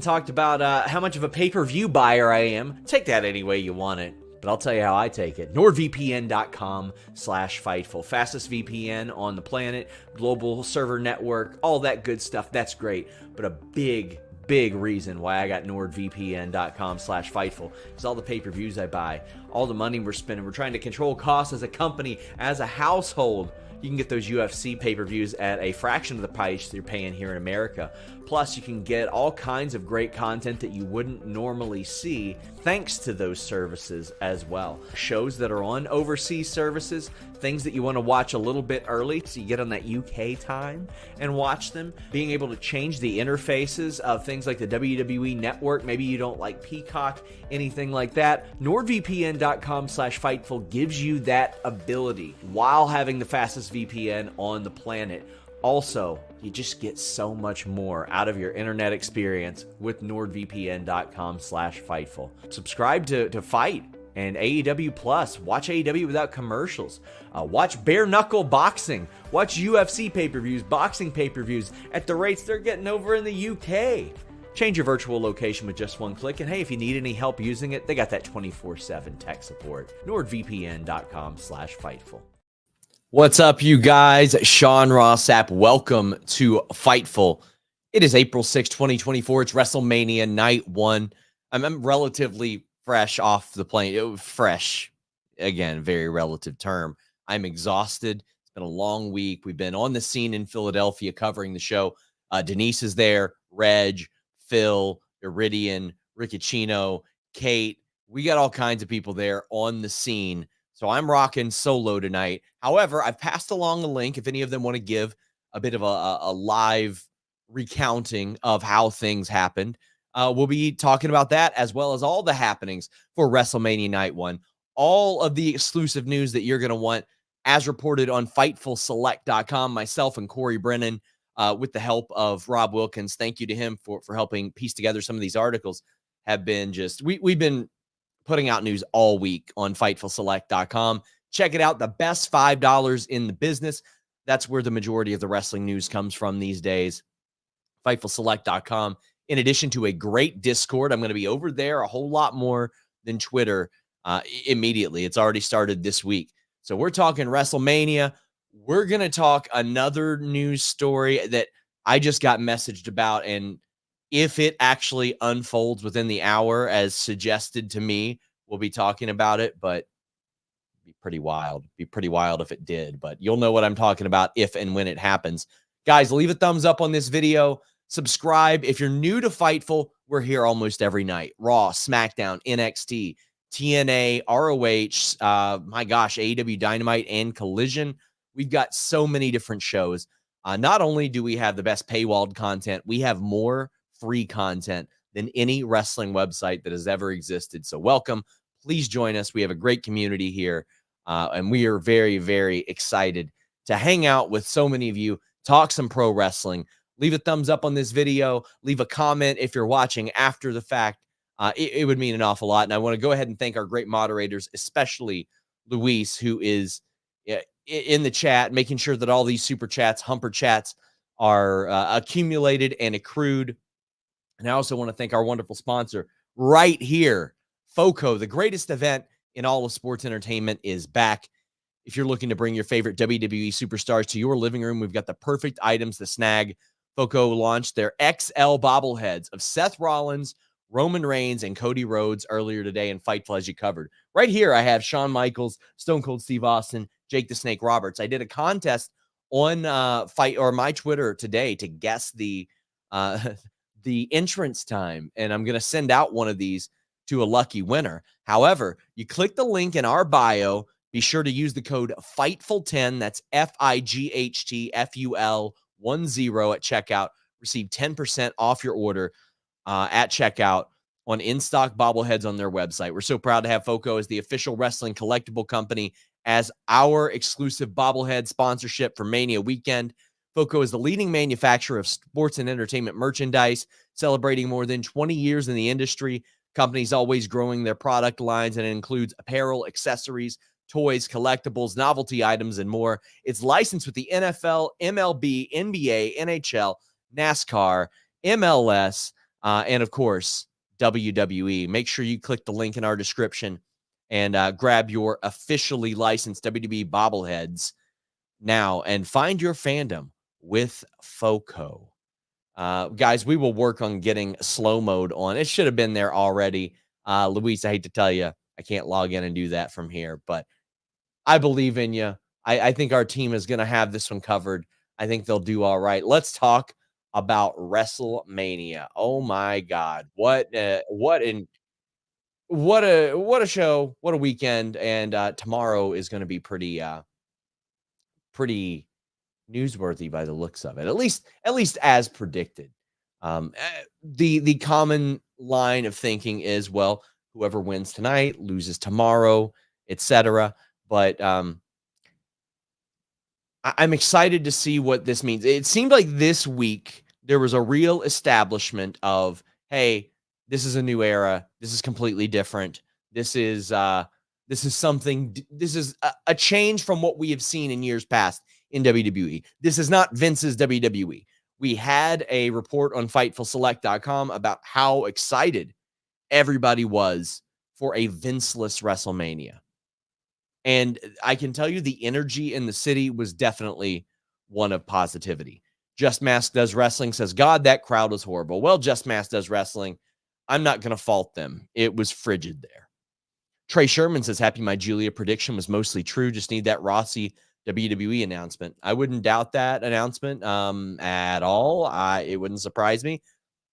and talked about how much of a pay-per-view buyer I am. Take that any way you want it, but I'll tell you how I take it. NordVPN.com/Fightful. Fastest VPN on the planet, global server network, all that good stuff. That's great. But a big reason why I got NordVPN.com/Fightful is all the pay-per-views I buy, all the money we're spending. We're trying to control costs as a company, as a household. You can get those UFC pay-per-views at a fraction of the price you're paying here in America. Plus, you can get all kinds of great content that you wouldn't normally see thanks to those services as well. Shows that are on overseas services, things that you want to watch a little bit early so you get on that UK time and watch them. Being able to change the interfaces of things like the WWE Network. Maybe you don't like Peacock, anything like that. NordVPN.com/Fightful gives you that ability while having the fastest VPN on the planet. Also, you just get so much more out of your internet experience with NordVPN.com/Fightful. Subscribe to Fight and AEW Plus. Watch AEW without commercials. Watch bare knuckle boxing. Watch UFC pay-per-views, boxing pay-per-views at the rates they're getting over in the UK. Change your virtual location with just one click. And hey, if you need any help using it, they got that 24/7 tech support. NordVPN.com/Fightful. What's up, you guys? Sean Ross Sapp. Welcome to Fightful. It is April 6, 2024. It's WrestleMania Night 1. I'm relatively fresh off the plane. Fresh, again, very relative term. I'm exhausted. It's been a long week. We've been on the scene in Philadelphia covering the show. Denise is there. Reg, Phil, Iridian, Riccicino, Kate. We got all kinds of people there on the scene. So I'm rocking solo tonight. However, I've passed along a link if any of them want to give a bit of a live recounting of how things happened. We'll be talking about that as well as all the happenings for WrestleMania Night 1. All of the exclusive news that you're going to want as reported on FightfulSelect.com. Myself and Corey Brennan with the help of Rob Wilkins. Thank you to him for helping piece together some of these articles. Have been just, we've been putting out news all week on FightfulSelect.com. Check it out. The best $5 in the business. That's where the majority of the wrestling news comes from these days. FightfulSelect.com. In addition to a great Discord, I'm going to be over there a whole lot more than Twitter immediately. It's already started this week. So we're talking WrestleMania. We're going to talk another news story that I just got messaged about, and if it actually unfolds within the hour as suggested to me, we'll be talking about it, but it'd be pretty wild. It'd be pretty wild if it did, but you'll know what I'm talking about if and when it happens. Guys, leave a thumbs up on this video. Subscribe. If you're new to Fightful, we're here almost every night. Raw, SmackDown, NXT, TNA, ROH, my gosh, AEW Dynamite and Collision. We've got so many different shows. Not only do we have the best paywalled content, we have more free content than any wrestling website that has ever existed. So welcome. Please join us. We have a great community here, and we are very, very excited to hang out with so many of you, talk some pro wrestling. Leave a thumbs up on this video. Leave a comment if you're watching after the fact. It would mean an awful lot. And I want to go ahead and thank our great moderators, especially Luis, who is in the chat, making sure that all these super chats, humper chats, are accumulated and accrued. And I also want to thank our wonderful sponsor right here, FOCO. The greatest event in all of sports entertainment is back. If you're looking to bring your favorite WWE superstars to your living room, we've got the perfect items to snag. FOCO launched their XL bobbleheads of Seth Rollins, Roman Reigns, and Cody Rhodes earlier today in Fightful, as you covered. Right here, I have Shawn Michaels, Stone Cold Steve Austin, Jake the Snake Roberts. I did a contest on my Twitter today to guess the entrance time, and I'm going to send out one of these to a lucky winner. However, you click the link in our bio. Be sure to use the code FIGHTFUL10. That's FIGHTFUL10 at checkout. Receive 10% off your order at checkout on in-stock bobbleheads on their website. We're so proud to have FOCO as the official wrestling collectible company as our exclusive bobblehead sponsorship for Mania weekend. FOCO is the leading manufacturer of sports and entertainment merchandise, celebrating more than 20 years in the industry. Company's always growing their product lines, and it includes apparel, accessories, toys, collectibles, novelty items, and more. It's licensed with the NFL, MLB, NBA, NHL, NASCAR, MLS, And of course, WWE. Make sure you click the link in our description and grab your officially licensed WWE bobbleheads now and find your fandom with FOCO. Guys, we will work on getting slow mode on. It should have been there already. Luis, I hate to tell you, I can't log in and do that from here, but I believe in you. I think our team is going to have this one covered. I think they'll do all right. Let's talk about WrestleMania. Oh my God. What a show, what a weekend. And tomorrow is going to be pretty newsworthy by the looks of it. At least as predicted. The common line of thinking is, well, whoever wins tonight loses tomorrow, etc. But I'm excited to see what this means. It seemed like this week there was a real establishment of, hey, this is a new era. This is completely different. This is something. This is a change from what we have seen in years past in WWE. This is not Vince's WWE. We had a report on FightfulSelect.com about how excited everybody was for a Vinceless WrestleMania. And I can tell you the energy in the city was definitely one of positivity. Just Mask Does Wrestling says, God, that crowd was horrible. Well, Just Mask Does Wrestling. I'm not going to fault them. It was frigid there. Trey Sherman says, happy my Julia prediction was mostly true. Just need that Rossi WWE announcement. I wouldn't doubt that announcement at all. It wouldn't surprise me.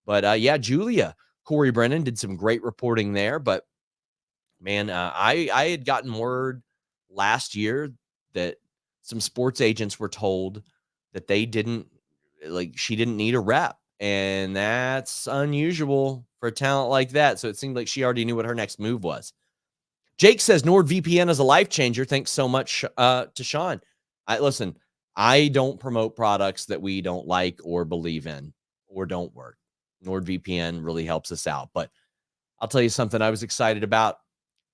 But yeah, Julia. Corey Brennan did some great reporting there. But man, I had gotten word last year that some sports agents were told that they didn't, she didn't need a rep. And that's unusual for a talent like that. So it seemed like she already knew what her next move was. Jake says NordVPN is a life changer. Thanks so much to Sean. Listen, I don't promote products that we don't like or believe in or don't work. NordVPN really helps us out. But I'll tell you something I was excited about.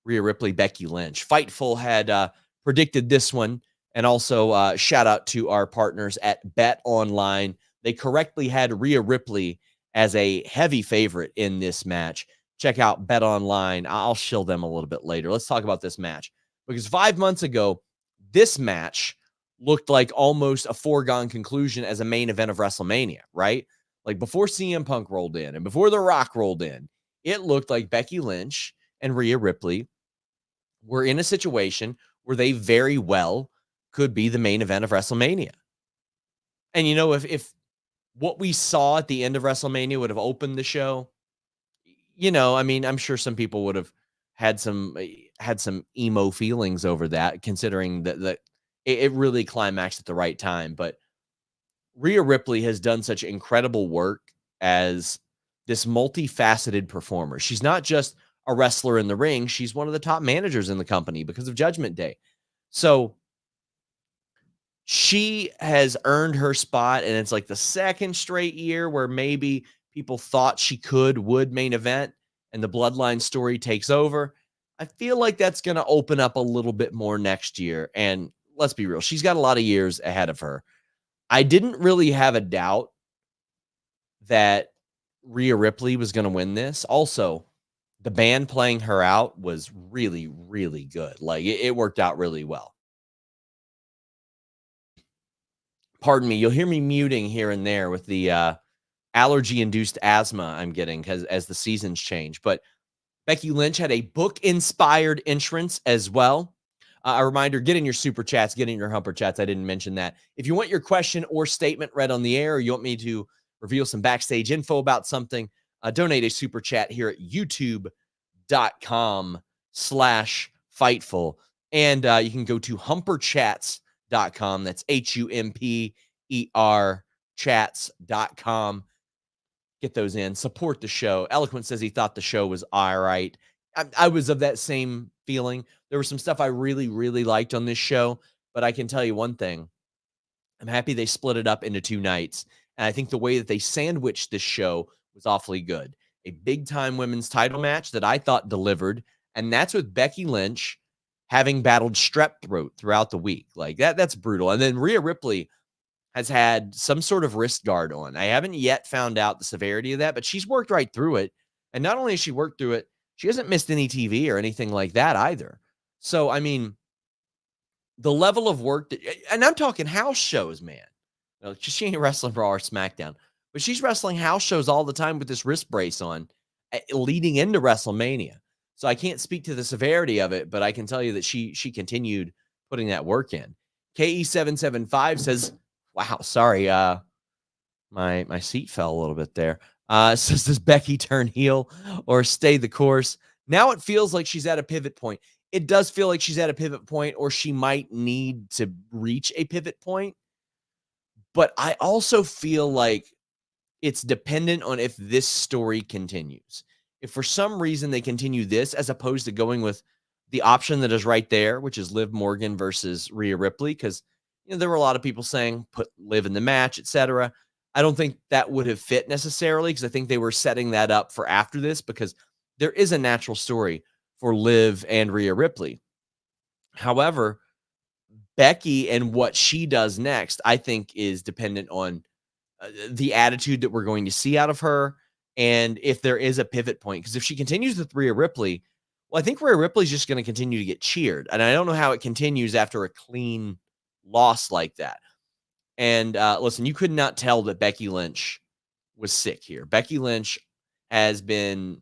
Rhea Ripley, Becky Lynch. Fightful had predicted this one. And also shout out to our partners at Bet Online. They correctly had Rhea Ripley as a heavy favorite in this match. Check out Bet Online. I'll shill them a little bit later. Let's talk about this match. Because 5 months ago, this match looked like almost a foregone conclusion as a main event of WrestleMania, right? Like before CM Punk rolled in and before The Rock rolled in, it looked like Becky Lynch and Rhea Ripley were in a situation where they very well could be the main event of WrestleMania. And, you know, if what we saw at the end of WrestleMania would have opened the show, you know, I mean, I'm sure some people would have had some emo feelings over that, considering that it really climaxed at the right time. But Rhea Ripley has done such incredible work as this multifaceted performer. She's not just a wrestler in the ring. She's one of the top managers in the company because of Judgment Day. So she has earned her spot, and it's like the second straight year where maybe people thought she would main event, and the Bloodline story takes over. I feel like that's going to open up a little bit more next year. And let's be real, she's got a lot of years ahead of her. I didn't really have a doubt that Rhea Ripley was going to win this. Also, the band playing her out was really, really good. Like it worked out really well. Pardon me, you'll hear me muting here and there with the allergy-induced asthma I'm getting as the seasons change. But Becky Lynch had a book-inspired entrance as well. A reminder, get in your super chats, get in your humper chats. I didn't mention that. If you want your question or statement read on the air, or you want me to reveal some backstage info about something, donate a super chat here at youtube.com/Fightful. And you can go to humperchats.com. That's HUMPER chats.com. Get those in. Support the show. Eloquent says he thought the show was all right. I was of that same feeling. There was some stuff I really, really liked on this show, but I can tell you one thing. I'm happy they split it up into 2 nights. And I think the way that they sandwiched this show was awfully good. A big-time women's title match that I thought delivered, and that's with Becky Lynch having battled strep throat throughout the week. Like that's brutal. And then Rhea Ripley has had some sort of wrist guard on. I haven't yet found out the severity of that, but she's worked right through it. And not only has she worked through it, she hasn't missed any TV or anything like that either. So, I mean, the level of work that, and I'm talking house shows, man. You know, she ain't wrestling Raw or SmackDown, but she's wrestling house shows all the time with this wrist brace on, leading into WrestleMania. So I can't speak to the severity of it, but I can tell you that she continued putting that work in. KE775 says, "Wow, sorry, my seat fell a little bit there." Says, "Does Becky turn heel or stay the course?" Now it feels like she's at a pivot point. It does feel like she's at a pivot point, or she might need to reach a pivot point. But I also feel like it's dependent on if this story continues. If for some reason they continue this, as opposed to going with the option that is right there, which is Liv Morgan versus Rhea Ripley, because there were a lot of people saying put Liv in the match, etc. I don't think that would have fit necessarily, because I think they were setting that up for after this, because there is a natural story for Liv and Rhea Ripley. However, Becky and what she does next, I think, is dependent on the attitude that we're going to see out of her, and if there is a pivot point. Because if she continues with Rhea Ripley, well, I think Rhea Ripley's just going to continue to get cheered, and I don't know how it continues after a clean loss like that. And listen, you could not tell that Becky Lynch was sick here. Becky Lynch has been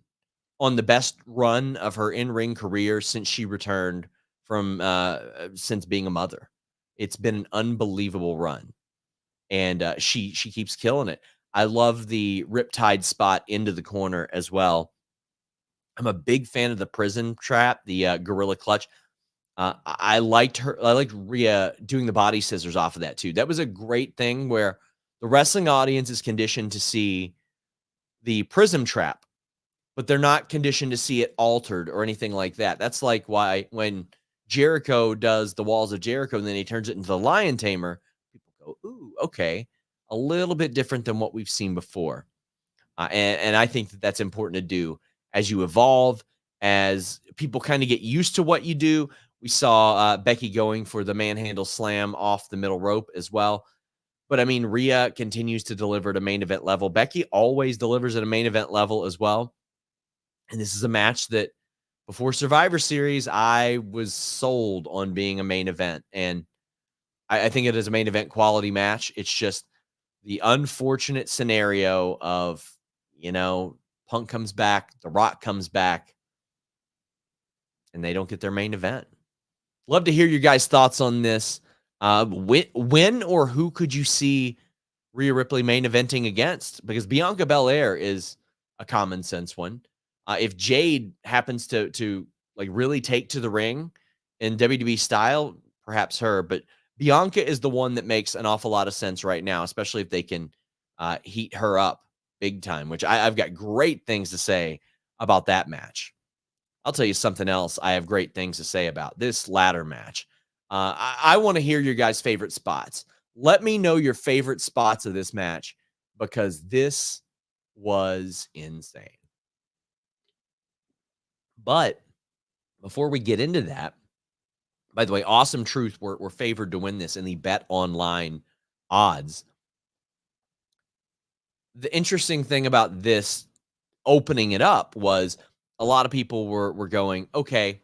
on the best run of her in-ring career since she returned from since being a mother. It's been an unbelievable run, and she keeps killing it. I love the Riptide spot into the corner as well. I'm a big fan of the prison trap, the gorilla clutch. I liked her. I liked Rhea doing the body scissors off of that too. That was a great thing where the wrestling audience is conditioned to see the prism trap, but they're not conditioned to see it altered or anything like that. That's like why when Jericho does the walls of Jericho and then he turns it into the lion tamer, people go, "Ooh, okay, a little bit different than what we've seen before." And I think that that's important to do as you evolve, as people kind of get used to what you do. We saw Becky going for the manhandle slam off the middle rope as well. But I mean, Rhea continues to deliver at a main event level. Becky always delivers at a main event level as well. And this is a match that before Survivor Series, I was sold on being a main event. And I think it is a main event quality match. It's just the unfortunate scenario of, Punk comes back, The Rock comes back, and they don't get their main event. Love to hear your guys' thoughts on this. When or who could you see Rhea Ripley main eventing against? Because Bianca Belair is a common sense one. If Jade happens to like really take to the ring in WWE style, perhaps her. But Bianca is the one that makes an awful lot of sense right now, especially if they can heat her up big time, which I've got great things to say about that match. I'll tell you something else I have great things to say about this ladder match. I want to hear your guys' favorite spots. Let me know your favorite spots of this match, because this was insane. But before we get into that, by the way, Awesome Truth were favored to win this in the Bet Online odds. The interesting thing about this opening it up was a lot of people were going, okay,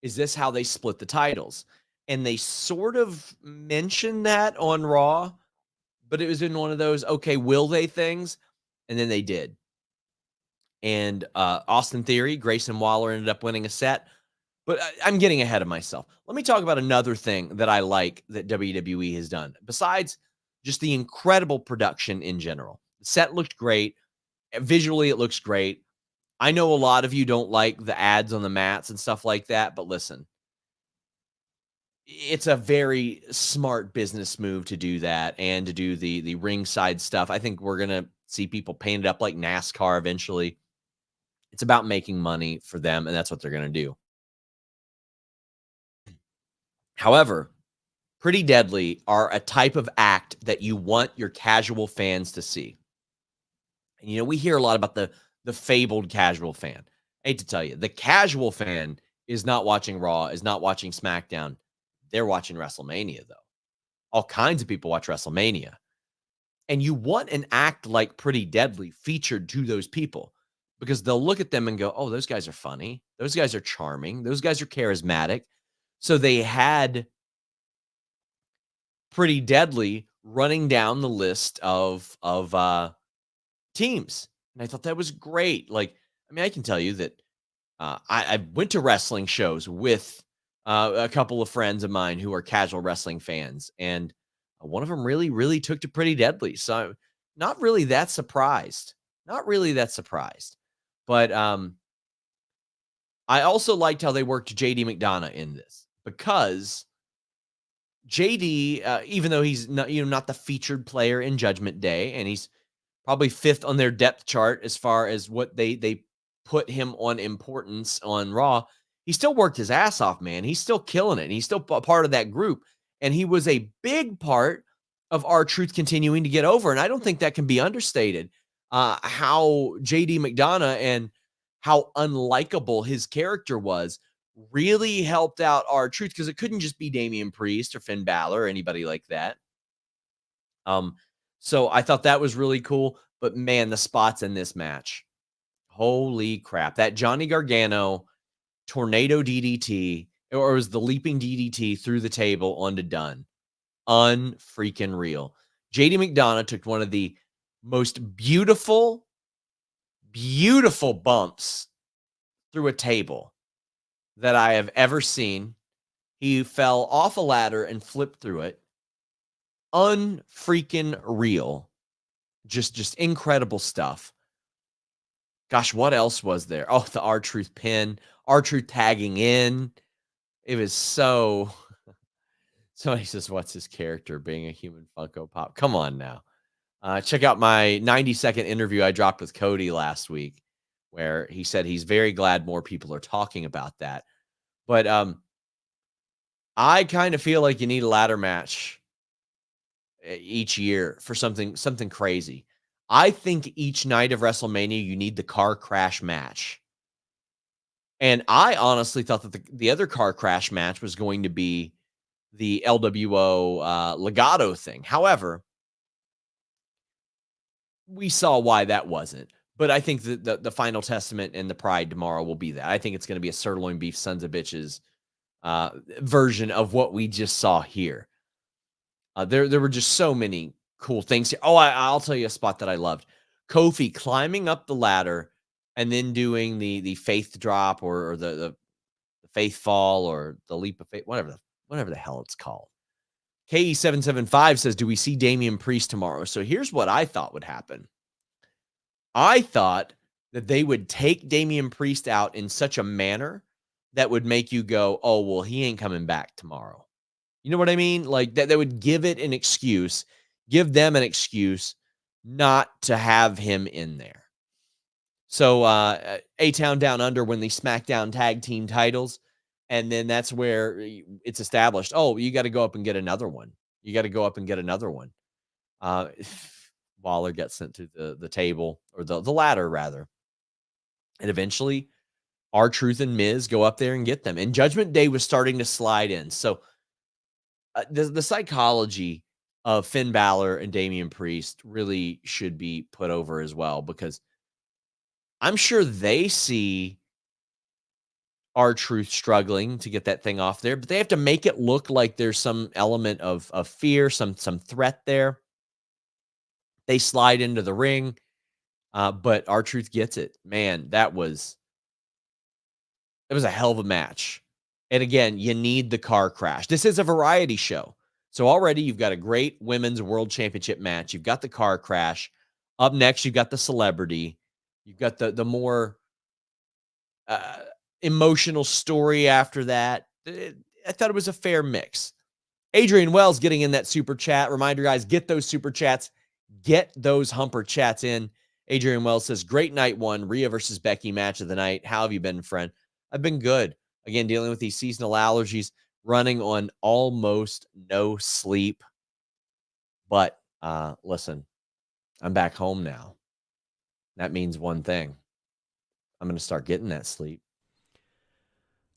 is this how they split the titles? And they sort of mentioned that on Raw, but it was in one of those, okay, will they things? And then they did. And Austin Theory, Grayson Waller ended up winning a set. But I'm getting ahead of myself. Let me talk about another thing that I like that WWE has done, besides just the incredible production in general. The set looked great. Visually, it looks great. I know a lot of you don't like the ads on the mats and stuff like that, but listen, it's a very smart business move to do that and to do the ringside stuff. I think we're going to see people painted up like NASCAR eventually. It's about making money for them, and that's what they're going to do. However, Pretty Deadly are a type of act that you want your casual fans to see. And, we hear a lot about the fabled casual fan. I hate to tell you, the casual fan is not watching Raw, is not watching SmackDown. They're watching WrestleMania, though. all kinds of people watch WrestleMania. And you want an act like Pretty Deadly featured to those people because they'll look at them and go, oh, those guys are funny. Those guys are charming. Those guys are charismatic. So they had Pretty Deadly running down the list of teams. And I thought that was great. Like, I mean, I can tell you that I went to wrestling shows with a couple of friends of mine who are casual wrestling fans, and one of them really, really took to Pretty Deadly. So I'm not really that surprised. Not really that surprised. But I also liked how they worked JD McDonough in this because JD, even though he's not the featured player in Judgment Day, and he's probably fifth on their depth chart as far as what they put him on importance on Raw, he still worked his ass off, man. He's still killing it. And he's still a part of that group. And he was a big part of R-Truth continuing to get over. And I don't think that can be understated. How JD McDonough and how unlikable his character was really helped out R-Truth because it couldn't just be Damian Priest or Finn Balor or anybody like that. So I thought that was really cool. But man, the spots in this match, holy crap. That Johnny Gargano tornado DDT, or it was the leaping DDT through the table onto Dunn. Unfreaking real. JD McDonough took one of the most beautiful, beautiful bumps through a table that I have ever seen. He fell off a ladder and flipped through it. Unfreaking real. Just incredible stuff. Gosh, what else was there? Oh, the R-Truth pin, R-Truth tagging in. It was so. Somebody says, what's his character being a human Funko Pop? Come on now. Check out my 90-second interview I dropped with Cody last week, where he said he's very glad more people are talking about that. But I kind of feel like you need a ladder match each year for something crazy. I think each night of WrestleMania, you need the car crash match. And I honestly thought that the other car crash match was going to be the LWO Legado thing. However, we saw why that wasn't. But I think that the final testament and the pride tomorrow will be that. I think it's going to be a sirloin beef sons of bitches version of what we just saw here. There were just so many cool things here. Oh, I'll tell you a spot that I loved. Kofi climbing up the ladder and then doing the faith drop or the faith fall or the leap of faith, whatever the hell it's called. KE775 says, do we see Damian Priest tomorrow? So here's what I thought would happen. I thought that they would take Damian Priest out in such a manner that would make you go, oh, well, he ain't coming back tomorrow. You know what I mean? Like that they would give them an excuse not to have him in there. So A-Town Down Under win the SmackDown tag team titles. And then that's where it's established. Oh, you got to go up and get another one. Waller gets sent to the table or the ladder rather. And eventually R-Truth and Miz go up there and get them. And Judgment Day was starting to slide in. So the psychology of Finn Balor and Damian Priest really should be put over as well, because I'm sure they see R-Truth struggling to get that thing off there, but they have to make it look like there's some element of fear, some threat there. They slide into the ring, but R-Truth gets it. Man, it was a hell of a match. And again, you need the car crash. This is a variety show. So already you've got a great women's world championship match. You've got the car crash. Up next, you've got the celebrity. You've got the more emotional story after that. I thought it was a fair mix. Adrian Wells getting in that super chat. Reminder, guys, get those super chats. Get those humper chats in. Adrian Wells says, great night one. Rhea versus Becky match of the night. How have you been, friend? I've been good. Again, dealing with these seasonal allergies, running on almost no sleep. But listen, I'm back home now. That means one thing. I'm going to start getting that sleep.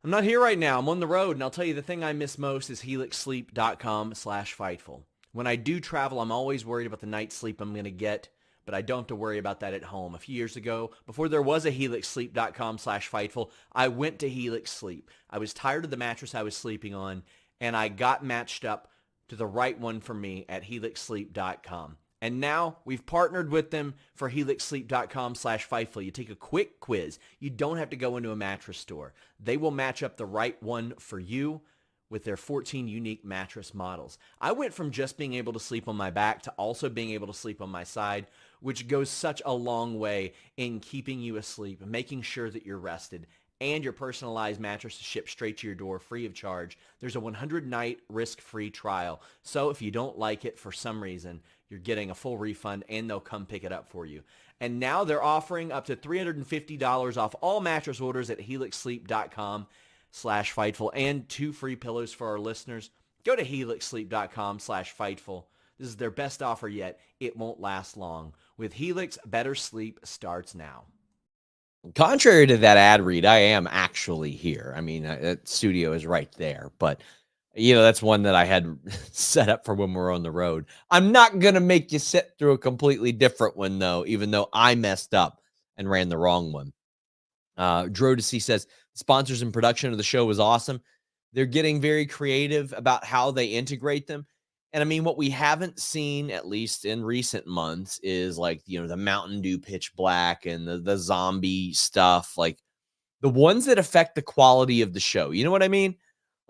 I'm not here right now. I'm on the road, and I'll tell you the thing I miss most is HelixSleep.com/Fightful. When I do travel, I'm always worried about the night's sleep I'm going to get, but I don't have to worry about that at home. A few years ago, before there was a HelixSleep.com/Fightful, I went to Helix Sleep. I was tired of the mattress I was sleeping on, and I got matched up to the right one for me at HelixSleep.com. And now we've partnered with them for HelixSleep.com/Fightful. You take a quick quiz. You don't have to go into a mattress store. They will match up the right one for you with their 14 unique mattress models. I went from just being able to sleep on my back to also being able to sleep on my side, which goes such a long way in keeping you asleep, making sure that you're rested, and your personalized mattress is shipped straight to your door free of charge. There's a 100-night risk-free trial. So if you don't like it for some reason, you're getting a full refund and they'll come pick it up for you. And now they're offering up to $350 off all mattress orders at HelixSleep.com/Fightful and 2 free pillows for our listeners. Go to HelixSleep.com/Fightful. This is their best offer yet. It won't last long. With Helix, better sleep starts now. Contrary to that ad read, I am actually here. I mean, that studio is right there, but that's one that I had set up for when we're on the road. I'm not going to make you sit through a completely different one, though, even though I messed up and ran the wrong one. Drodesy says, sponsors and production of the show was awesome. They're getting very creative about how they integrate them. And I mean, what we haven't seen, at least in recent months, is like, the Mountain Dew Pitch Black and the zombie stuff, like the ones that affect the quality of the show. You know what I mean?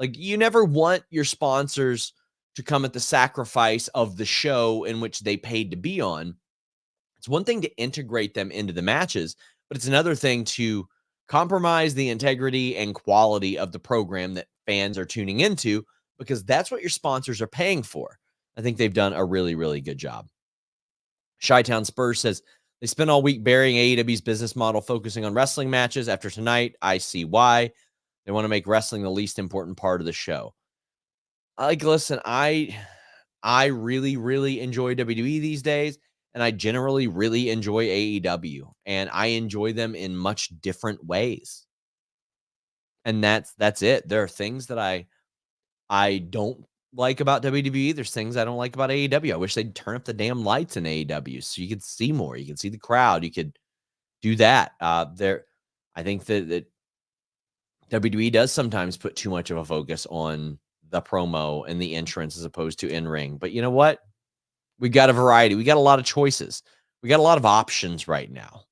Like, you never want your sponsors to come at the sacrifice of the show in which they paid to be on. It's one thing to integrate them into the matches, but it's another thing to compromise the integrity and quality of the program that fans are tuning into, because that's what your sponsors are paying for. I think they've done a really, really good job. Chi-Town Spurs says, they spent all week burying AEW's business model, focusing on wrestling matches. After tonight, I see why. They want to make wrestling the least important part of the show. Listen, I really, really enjoy WWE these days, and I generally really enjoy AEW, and I enjoy them in much different ways. And that's it. There are things that I don't like about WWE. There's things I don't like about AEW. I wish they'd turn up the damn lights in AEW so you could see more. You could see the crowd. You could do that. I think that WWE does sometimes put too much of a focus on the promo and the entrance as opposed to in-ring. But you know what? We got a variety. We got a lot of choices. We got a lot of options right now.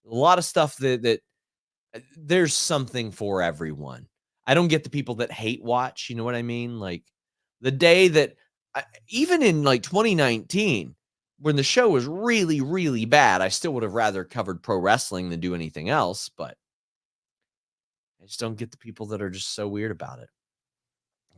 A lot of stuff that there's something for everyone. I don't get the people that hate watch. You know what I mean? Like the day that, even in like 2019, when the show was really, really bad, I still would have rather covered pro wrestling than do anything else. But I just don't get the people that are just so weird about it.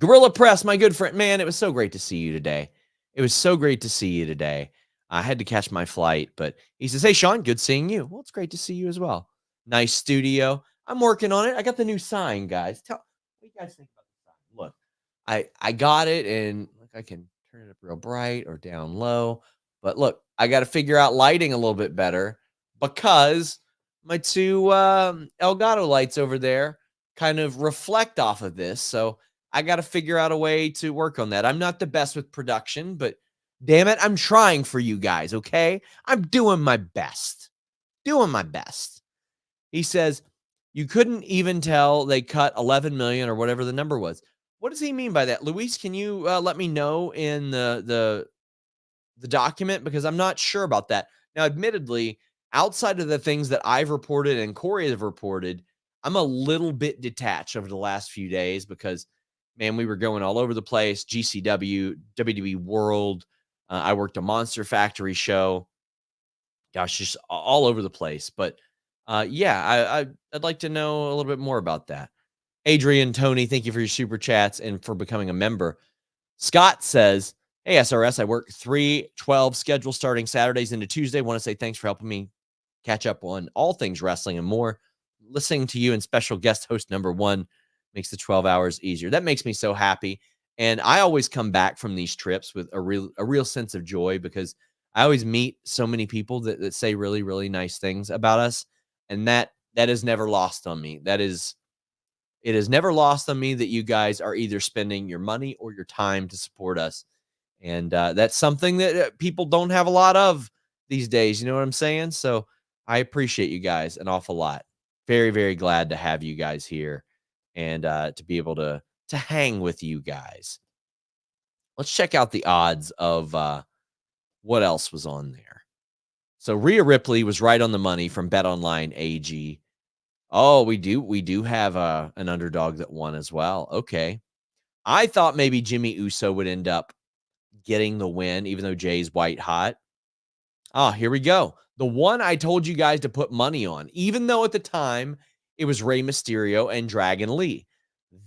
Gorilla Press, my good friend, man, it was so great to see you today. It was so great to see you today. I had to catch my flight, but he says, hey, Sean, good seeing you. Well, it's great to see you as well. Nice studio. I'm working on it. I got the new sign, guys. What do you guys think about the sign? Look, I got it, and look, I can turn it up real bright or down low. But look, I got to figure out lighting a little bit better, because my two Elgato lights over there kind of reflect off of this. So I got to figure out a way to work on that. I'm not the best with production, but damn it, I'm trying for you guys, okay? I'm doing my best. Doing my best. He says, you couldn't even tell they cut 11 million or whatever the number was. What does he mean by that? Luis, can you let me know in the document? Because I'm not sure about that. Now, admittedly, outside of the things that I've reported and Corey have reported, I'm a little bit detached over the last few days because, man, we were going all over the place. GCW, WWE World. I worked a Monster Factory show. Gosh, just all over the place. But yeah, I'd like to know a little bit more about that. Adrian, Tony, thank you for your super chats and for becoming a member. Scott says, hey, SRS, I work 3/12 schedule starting Saturdays into Tuesday. Want to say thanks for helping me catch up on all things wrestling and more. Listening to you and special guest host number 1 makes the 12 hours easier. That makes me so happy. And I always come back from these trips with a real sense of joy, because I always meet so many people that say really, really nice things about us. And that is never lost on me. That is It has never lost on me that you guys are either spending your money or your time to support us. And that's something that people don't have a lot of these days. You know what I'm saying? So I appreciate you guys an awful lot. Very, very glad to have you guys here and to be able to hang with you guys. Let's check out the odds of what else was on there. So Rhea Ripley was right on the money from BetOnline AG. Oh, we do have an underdog that won as well. Okay. I thought maybe Jimmy Uso would end up getting the win, even though Jay's white hot. Here we go. The one I told you guys to put money on, even though at the time it was Rey Mysterio and Dragon Lee.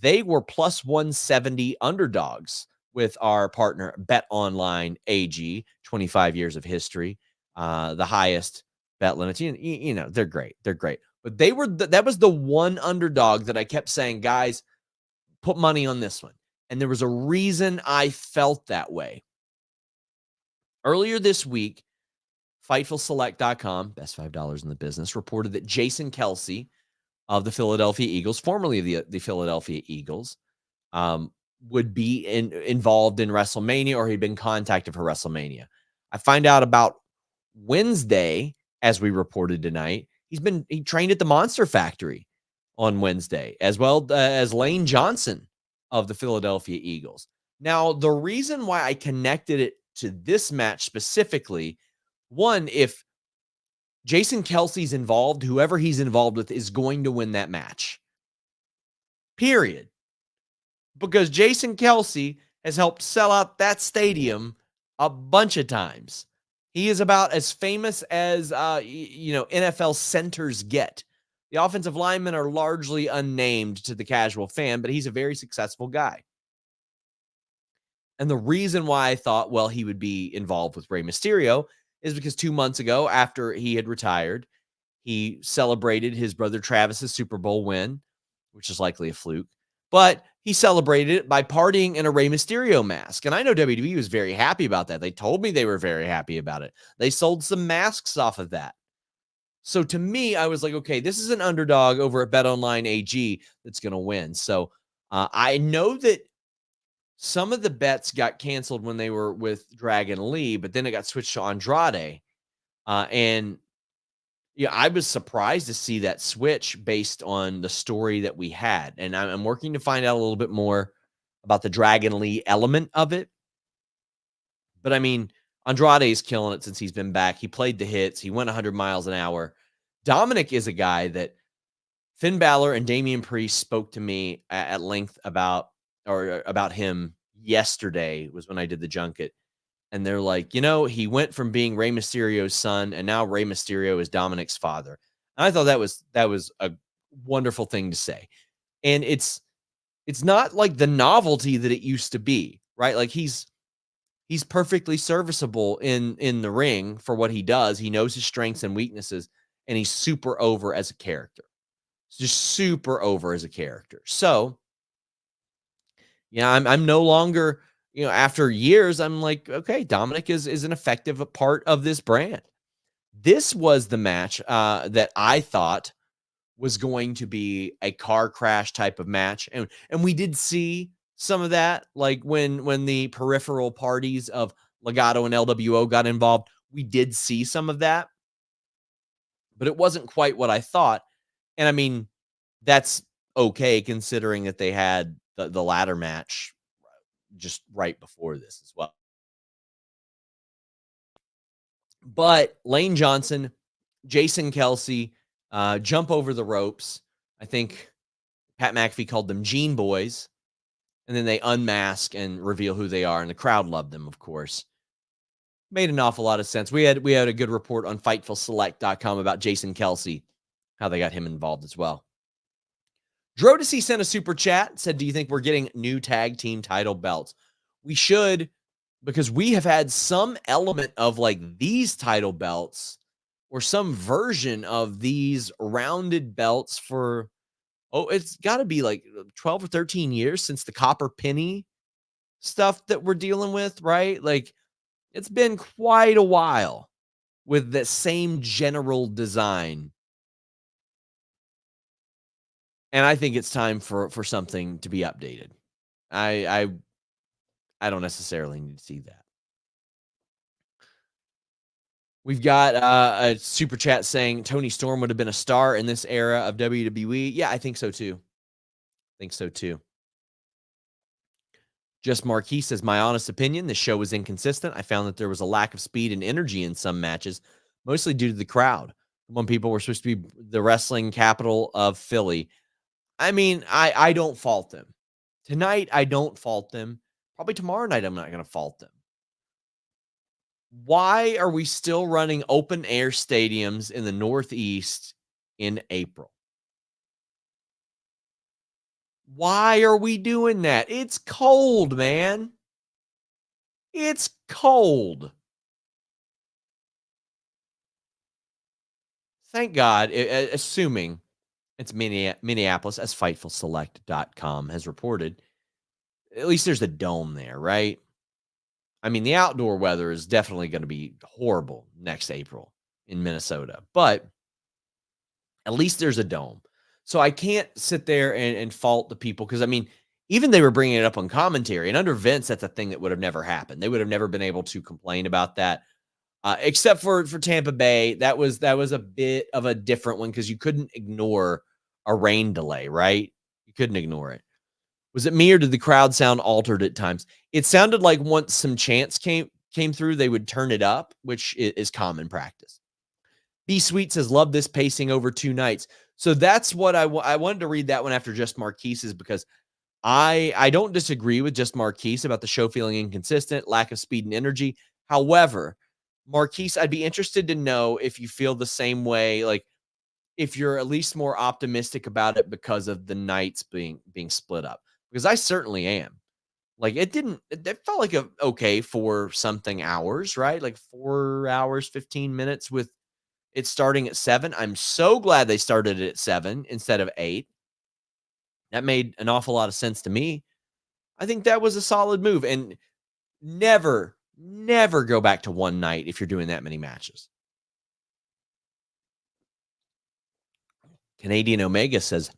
They were plus 170 underdogs with our partner BetOnline AG, 25 years of history, the highest bet limits. You know, they're great. They're great. But they were that was the one underdog that I kept saying, guys, put money on this one. And there was a reason I felt that way. Earlier this week, FightfulSelect.com, best $5 in the business, reported that Jason Kelce of the Philadelphia Eagles, formerly the Philadelphia Eagles, would be involved in WrestleMania, or he'd been contacted for WrestleMania. I find out about Wednesday, as we reported tonight, he trained at the Monster Factory on Wednesday, as well as Lane Johnson of the Philadelphia Eagles. Now, the reason why I connected it to this match specifically, one, if Jason Kelce's involved, whoever he's involved with is going to win that match. Period. Because Jason Kelce has helped sell out that stadium a bunch of times. He is about as famous as, NFL centers get. The offensive linemen are largely unnamed to the casual fan, but he's a very successful guy. And the reason why I thought, well, he would be involved with Rey Mysterio is because 2 months ago, after he had retired, he celebrated his brother Travis's Super Bowl win, which is likely a fluke. But he celebrated it by partying in a Rey Mysterio mask. And I know WWE was very happy about that. They told me they were very happy about it. They sold some masks off of that. So to me, I was like, okay, this is an underdog over at BetOnline AG that's going to win. So I know that some of the bets got canceled when they were with Dragon Lee, but then it got switched to Andrade. And yeah, I was surprised to see that switch based on the story that we had. And I'm working to find out a little bit more about the Dragon Lee element of it. But I mean, Andrade is killing it since he's been back. He played the hits. He went 100 miles an hour. Dominik is a guy that Finn Balor and Damian Priest spoke to me at length about him yesterday, was when I did the junket. And they're like, he went from being Rey Mysterio's son, and now Rey Mysterio is Dominik's father. And I thought that was a wonderful thing to say. And it's not like the novelty that it used to be, right? Like he's perfectly serviceable in the ring for what he does. He knows his strengths and weaknesses, and he's super over as a character. Just super over as a character. So, yeah, I'm no longer, after years, I'm like, okay, Dominik is an effective part of this brand. This was the match that I thought was going to be a car crash type of match. And we did see some of that, like when the peripheral parties of Legado and LWO got involved, we did see some of that, but it wasn't quite what I thought. And I mean, that's okay considering that they had the ladder match just right before this as well. But Lane Johnson, Jason Kelce, jump over the ropes. I think Pat McAfee called them Gene Boys. And then they unmask and reveal who they are. And the crowd loved them, of course. Made an awful lot of sense. We had a good report on FightfulSelect.com about Jason Kelce, how they got him involved as well. Drodesy sent a super chat, said, do you think we're getting new tag team title belts? We should, because we have had some element of like these title belts or some version of these rounded belts for, it's got to be like 12 or 13 years since the copper penny stuff that we're dealing with, right? Like it's been quite a while with the same general design. And I think it's time for something to be updated. I don't necessarily need to see that. We've got a super chat saying Tony Storm would have been a star in this era of WWE. Yeah, I think so too. Just Marquis says, my honest opinion, the show was inconsistent. I found that there was a lack of speed and energy in some matches, mostly due to the crowd. When people were supposed to be the wrestling capital of Philly. I mean, I don't fault them. Tonight, I don't fault them. Probably tomorrow night, I'm not going to fault them. Why are we still running open air stadiums in the Northeast in April? Why are we doing that? It's cold, man. It's cold. Thank God, assuming it's Minneapolis, as FightfulSelect.com has reported, at least there's a dome there, right? I mean, the outdoor weather is definitely going to be horrible next April in Minnesota, but at least there's a dome. So I can't sit there and fault the people because, I mean, even they were bringing it up on commentary, and under Vince, that's a thing that would have never happened. They would have never been able to complain about that, except for Tampa Bay. That was a bit of a different one because you couldn't ignore a rain delay, right? You couldn't ignore it. Was it me or did the crowd sound altered at times? It sounded like once some chants came through, they would turn it up, which is common practice. B Sweet says, love this pacing over 2 nights. So that's what I wanted to read that one after Just Marquise's because I don't disagree with Just Marquise about the show feeling inconsistent, lack of speed and energy. However, Marquise, I'd be interested to know if you feel the same way, like if you're at least more optimistic about it because of the nights being split up. Because I certainly am. Like it felt like okay for something hours, right? Like 4 hours, 15 minutes with it starting at 7. I'm so glad they started it at 7 instead of 8. That made an awful lot of sense to me. I think that was a solid move. And never go back to one night if you're doing that many matches. Canadian Omega says,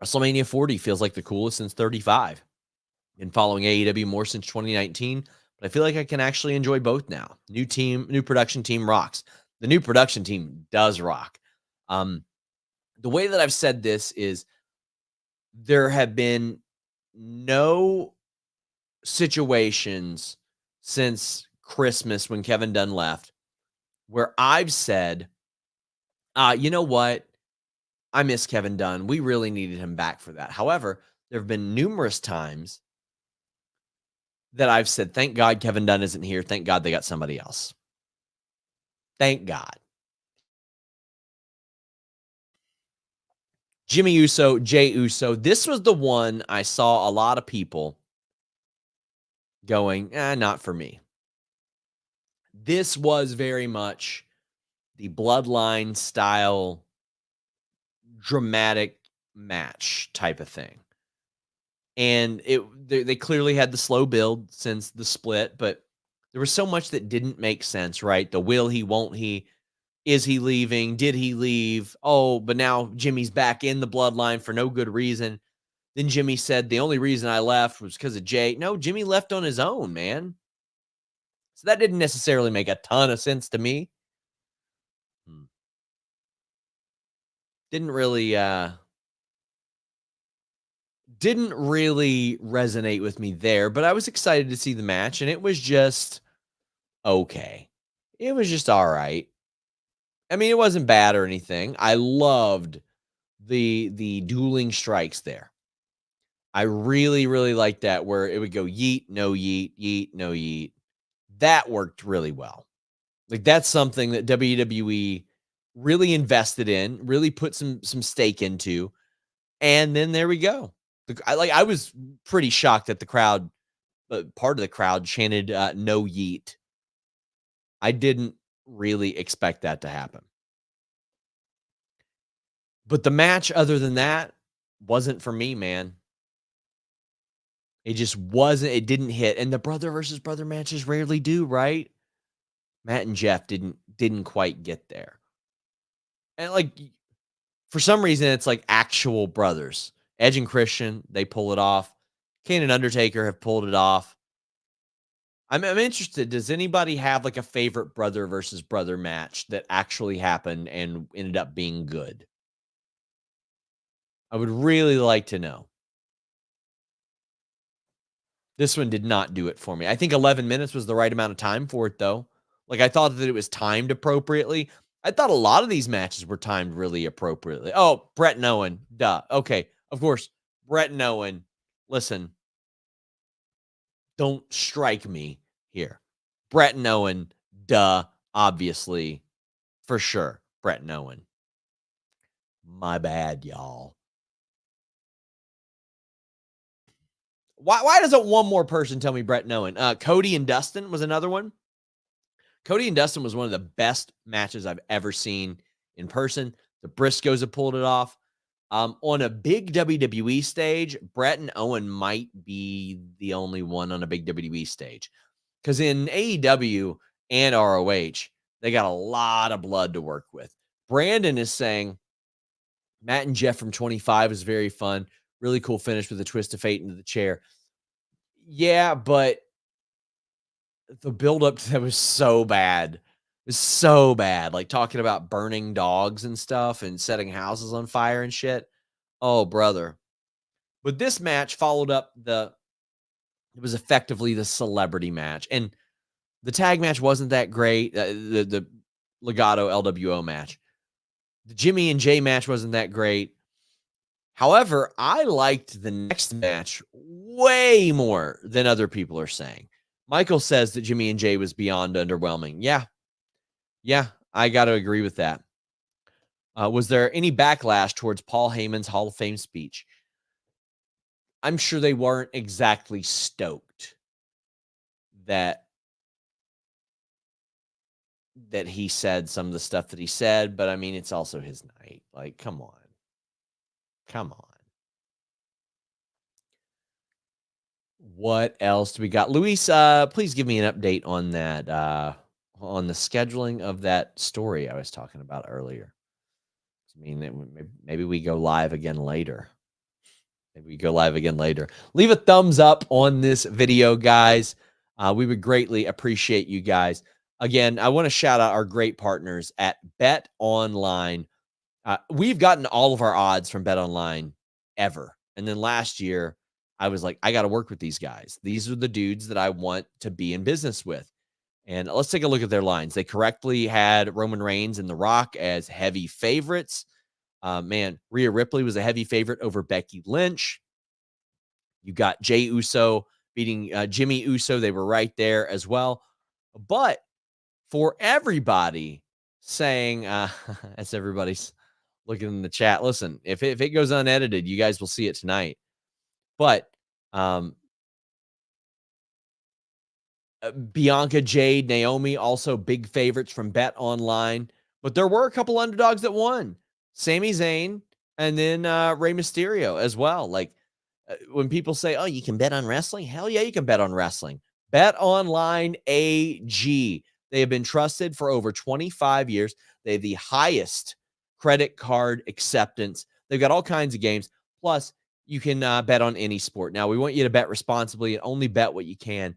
WrestleMania 40 feels like the coolest since 35. Been following AEW more since 2019, but I feel like I can actually enjoy both now. New production team rocks. The new production team does rock. The way that I've said this is there have been no situations since Christmas when Kevin Dunn left where I've said, you know what? I miss Kevin Dunn. We really needed him back for that. However, there have been numerous times that I've said, thank God Kevin Dunn isn't here. Thank God they got somebody else. Thank God. Jey Uso. This was the one I saw a lot of people going, not for me. This was very much the Bloodline style dramatic match type of thing. And they clearly had the slow build since the split, but there was so much that didn't make sense, right? The will he, won't he? Is he leaving? Did he leave? Oh, but now Jimmy's back in the bloodline for no good reason. Then Jimmy said, the only reason I left was because of Jey. No, Jimmy left on his own, man. So that didn't necessarily make a ton of sense to me. Didn't really resonate with me there, but I was excited to see the match, and it was just okay. It was just all right. I mean, it wasn't bad or anything. I loved the dueling strikes there. I really, really liked that where it would go yeet, no yeet, yeet, no yeet. That worked really well. Like that's something that WWE really invested in, really put some stake into. And then there we go. I was pretty shocked that the crowd, part of the crowd chanted no yeet. I didn't really expect that to happen. But the match, other than that, wasn't for me, man. It just wasn't. It didn't hit. And the brother versus brother matches rarely do, right? Matt and Jeff didn't quite get there. And like for some reason, it's like actual brothers. Edge and Christian, they pull it off. Kane and Undertaker have pulled it off. I'm interested. Does anybody have like a favorite brother versus brother match that actually happened and ended up being good? I would really like to know. This one did not do it for me. I think 11 minutes was the right amount of time for it, though. Like, I thought that it was timed appropriately. I thought a lot of these matches were timed really appropriately. Oh, Brett and Owen. Duh. Okay. Of course, Brett and Owen. Listen, don't strike me here. Brett and Owen. Duh. Obviously. For sure. Brett and Owen. My bad, y'all. Why doesn't one more person tell me Brett and Owen? Cody and Dustin was another one. Cody and Dustin was one of the best matches I've ever seen in person. The Briscoes have pulled it off. On a big WWE stage, Brett and Owen might be the only one on a big WWE stage. Because in AEW and ROH, they got a lot of blood to work with. Brandon is saying Matt and Jeff from 25 is very fun. Really cool finish with a twist of fate into the chair. Yeah, but the buildup to that was so bad. It was so bad. Like talking about burning dogs and stuff and setting houses on fire and shit. Oh, brother. But this match followed up it was effectively the celebrity match. And the tag match wasn't that great. The Legato LWO match. The Jimmy and Jey match wasn't that great. However, I liked the next match way more than other people are saying. Michael says that Jimmy and Jey was beyond underwhelming. Yeah, I got to agree with that. Was there any backlash towards Paul Heyman's Hall of Fame speech? I'm sure they weren't exactly stoked that he said some of the stuff that he said, but I mean, it's also his night. Like, come on. What else do we got? Luis, please give me an update on that, on the scheduling of that story I was talking about earlier. I mean, maybe we go live again later. Leave a thumbs up on this video, guys. We would greatly appreciate you guys. Again, I want to shout out our great partners at Bet Online. We've gotten all of our odds from Bet Online ever. And then last year, I was like, I got to work with these guys. These are the dudes that I want to be in business with. And let's take a look at their lines. They correctly had Roman Reigns and The Rock as heavy favorites. Rhea Ripley was a heavy favorite over Becky Lynch. You got Jey Uso beating Jimmy Uso. They were right there as well. But for everybody saying, as everybody's looking in the chat, listen, if it goes unedited, you guys will see it tonight. But Bianca, Jade, Naomi, also big favorites from Bet Online. But there were a couple underdogs that won. Sami Zayn and then Rey Mysterio as well. Like when people say, oh, you can bet on wrestling? Hell yeah, you can bet on wrestling. Bet Online AG. They have been trusted for over 25 years. They have the highest credit card acceptance. They've got all kinds of games. Plus, you can bet on any sport. Now, we want you to bet responsibly and only bet what you can.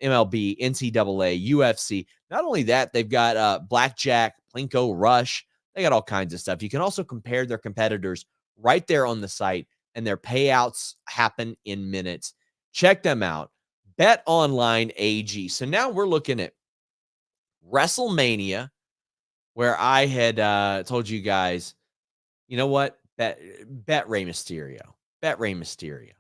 MLB, NCAA, UFC. Not only that, they've got Blackjack, Plinko, Rush. They got all kinds of stuff. You can also compare their competitors right there on the site, and their payouts happen in minutes. Check them out. Bet Online AG. So now we're looking at WrestleMania, where I had told you guys, you know what? Bet Rey Mysterio. Bet Rey Mysterio.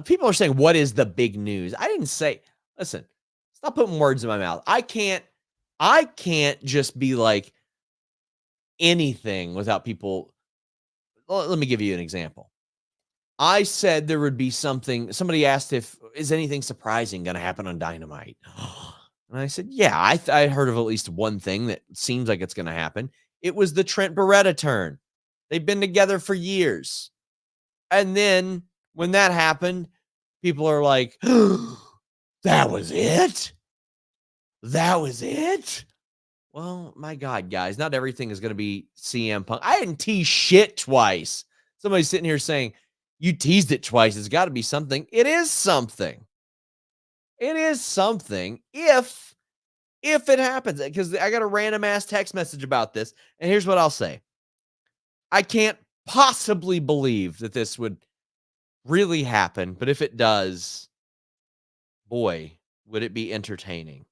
People are saying, what is the big news? I didn't say, listen, stop putting words in my mouth. I can't just be like anything without people. Well, let me give you an example. I said there would be something. Somebody asked is anything surprising going to happen on Dynamite? And I said, yeah, I heard of at least one thing that seems like it's going to happen. It was the Trent Beretta turn. They've been together for years. And then when that happened, people are like, that was it? That was it? Well, my God, guys, not everything is going to be CM Punk. I didn't tease shit twice. Somebody's sitting here saying, you teased it twice. It's got to be something. It is something. It is something if it happens. Because I got a random ass text message about this. And here's what I'll say. I can't possibly believe that this would really happen. But if it does, boy, would it be entertaining.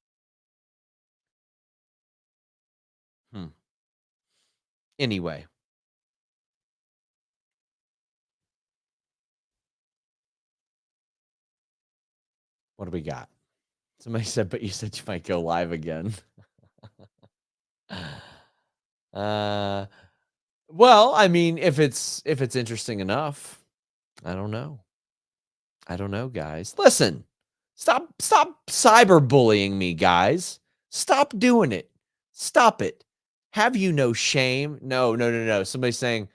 Anyway. What do we got? Somebody said, but you said you might go live again. Well, I mean, if it's interesting enough, I don't know. I don't know, guys. Listen, stop cyberbullying me, guys. Stop doing it. Stop it. Have you no shame? No. Somebody's saying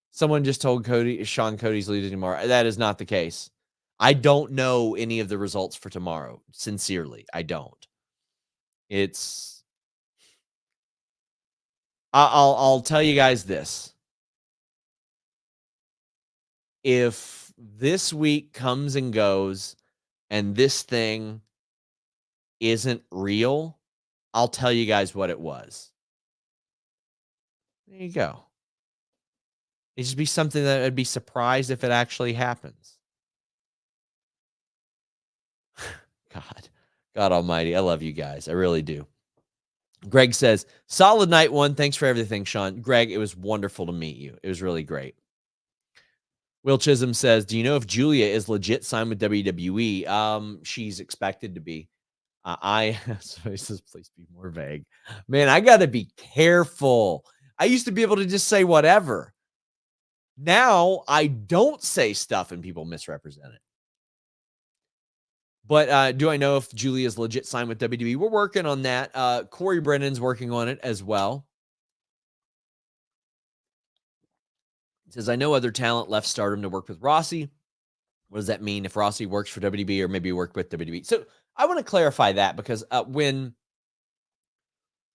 someone just told Sean Cody's losing tomorrow. That is not the case. I don't know any of the results for tomorrow. Sincerely, I don't. I'll tell you guys this. If this week comes and goes and this thing isn't real, I'll tell you guys what it was. There you go. It'd just be something that I'd be surprised if it actually happens. God almighty. I love you guys. I really do. Greg says, solid night one. Thanks for everything, Sean. Greg, it was wonderful to meet you. It was really great. Will Chisholm says, do you know if Julia is legit signed with WWE? She's expected to be. So he says, please be more vague. Man, I got to be careful. I used to be able to just say whatever. Now I don't say stuff and people misrepresent it. But do I know if Julia is legit signed with WWE? We're working on that. Corey Brennan's working on it as well. It says, I know other talent left Stardom to work with Rossi. What does that mean if Rossi works for WWE or maybe worked with WWE? So I want to clarify that because when